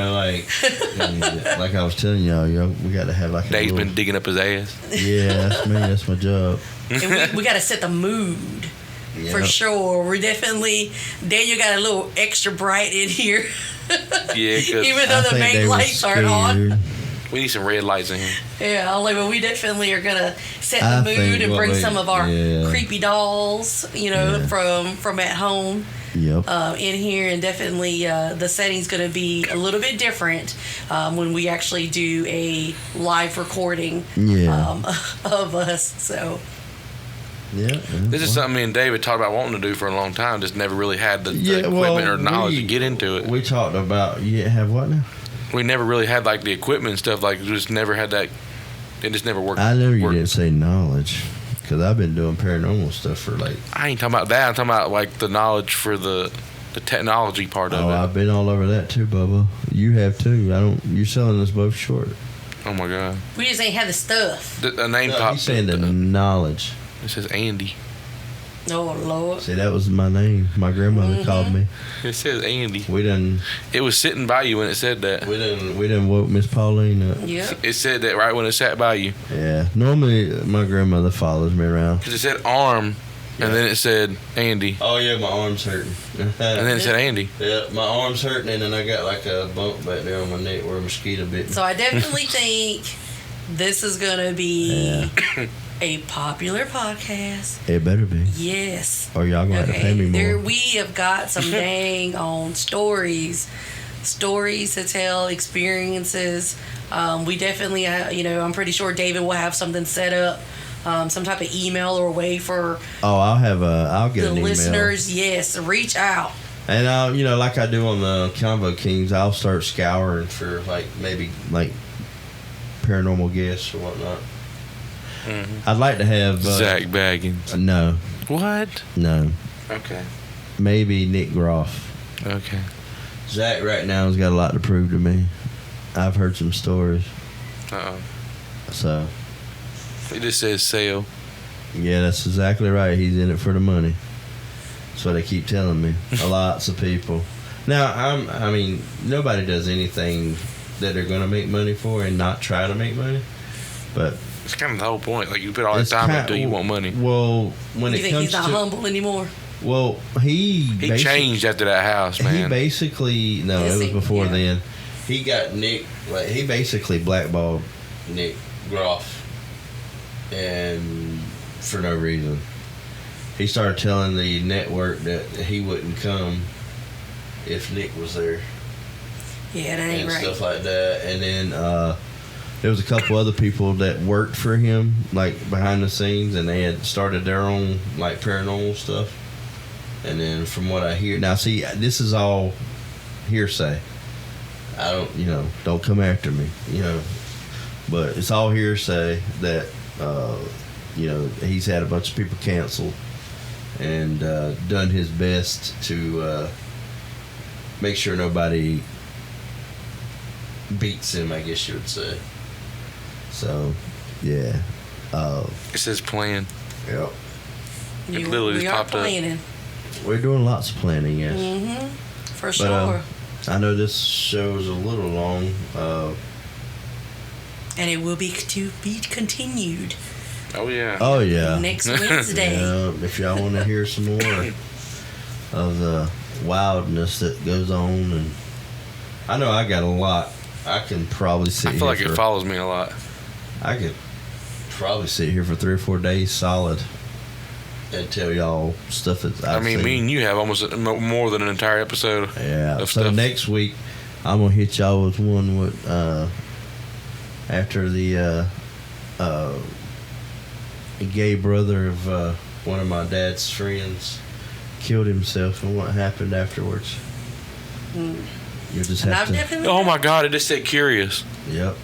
Like I was telling y'all, we got to have like. Dave's been digging up his ass. Yeah, that's me. That's my job. And we got to set the mood. Yep. For sure. We're definitely. Daniel got a little extra bright in here. Yeah, even though the main lights aren't on. We need some red lights in here. Yeah, only but we definitely are gonna set the mood and bring some of our creepy dolls, from at home. Yep. In here, and definitely the setting's going to be a little bit different when we actually do a live recording of us. So, this is something me and David talked about wanting to do for a long time. Just never really had the equipment or knowledge to get into it. We talked about have what now? We never really had like the equipment and stuff. Like just never had that. It just never worked. I know you didn't say knowledge. Because I've been doing paranormal stuff for like... I ain't talking about that. I'm talking about like the knowledge for the technology part of it. Oh, I've been all over that too, Bubba. You have too. You're selling us both short. Oh my God. We just ain't have the stuff. The name popped. He's saying the knowledge. It says Andy. Oh Lord. See, that was my name. My grandmother called me. It says Andy. We done. It was sitting by you when it said that. We done woke Miss Pauline up. Yeah. It said that right when it sat by you. Yeah. Normally, my grandmother follows me around. Because it said arm, and then it said Andy. Oh yeah, my arm's hurting. And then it said Andy. Yeah, my arm's hurting, and then I got like a bump back there on my neck where a mosquito bit me. So I definitely think this is gonna be a popular podcast. It better be. Yes. Or y'all gonna have to pay me more. We have got some dang on stories to tell, experiences. We definitely, I'm pretty sure David will have something set up, some type of email or way for. Oh, I'll get an email. The listeners, yes, reach out. And I'll, like I do on the Convo Kings, I'll start scouring for maybe paranormal guests or whatnot. Mm-hmm. I'd like to have Zach Baggins. No. What? No. Okay. Maybe Nick Groff. Okay. Zach right now has got a lot to prove to me. I've heard some stories. So. It just says sale. Yeah, that's exactly right. He's in it for the money. That's what they keep telling me. Lots of people. Now, nobody does anything that they're going to make money for and not try to make money. But it's kind of the whole point. Like, you put all that time into it, you want money. Well, when you think he's not humble anymore? Well, he changed after that house, man. He basically it was before then. He got Nick. He basically blackballed Nick Groff, and for no reason. He started telling the network that he wouldn't come if Nick was there. Yeah, that ain't right. And stuff like that, and then. There was a couple other people that worked for him, behind the scenes, and they had started their own, paranormal stuff. And then from what I hear... Now, see, this is all hearsay. I don't come after me, But it's all hearsay that, he's had a bunch of people canceled and done his best to make sure nobody beats him, I guess you would say. So, yeah. It says plan. Yep. It literally just popped planning. Up. We're doing lots of planning, yes. Mm-hmm. For sure. I know this show is a little long. And it will be to be continued. Oh, yeah. Oh, yeah. Next Wednesday. If y'all want to hear some more of the wildness that goes on. And I know I got a lot. I can probably sit here. I feel like it follows me a lot. I could probably sit here for 3 or 4 days solid and tell y'all stuff that I've seen. Me and you have almost more than an entire episode. Yeah. Of so stuff. Next week, I'm gonna hit y'all with one with after the gay brother of one of my dad's friends killed himself and what happened afterwards. You'll just have to. Oh my God! It just said curious. Yep.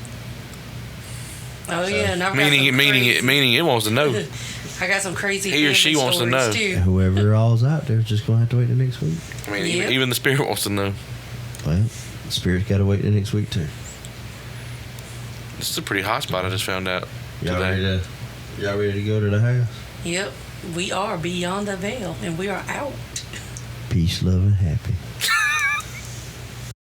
Oh yeah, and meaning it wants to know. I got some crazy. He or she wants to know. Too. Whoever all's out there is just gonna have to wait the next week. Even the spirit wants to know. Well, the spirit's got to wait the next week too. This is a pretty hot spot. I just found out. Y'all ready to go to the house? Yep, we are beyond the veil, and we are out. Peace, love, and happy.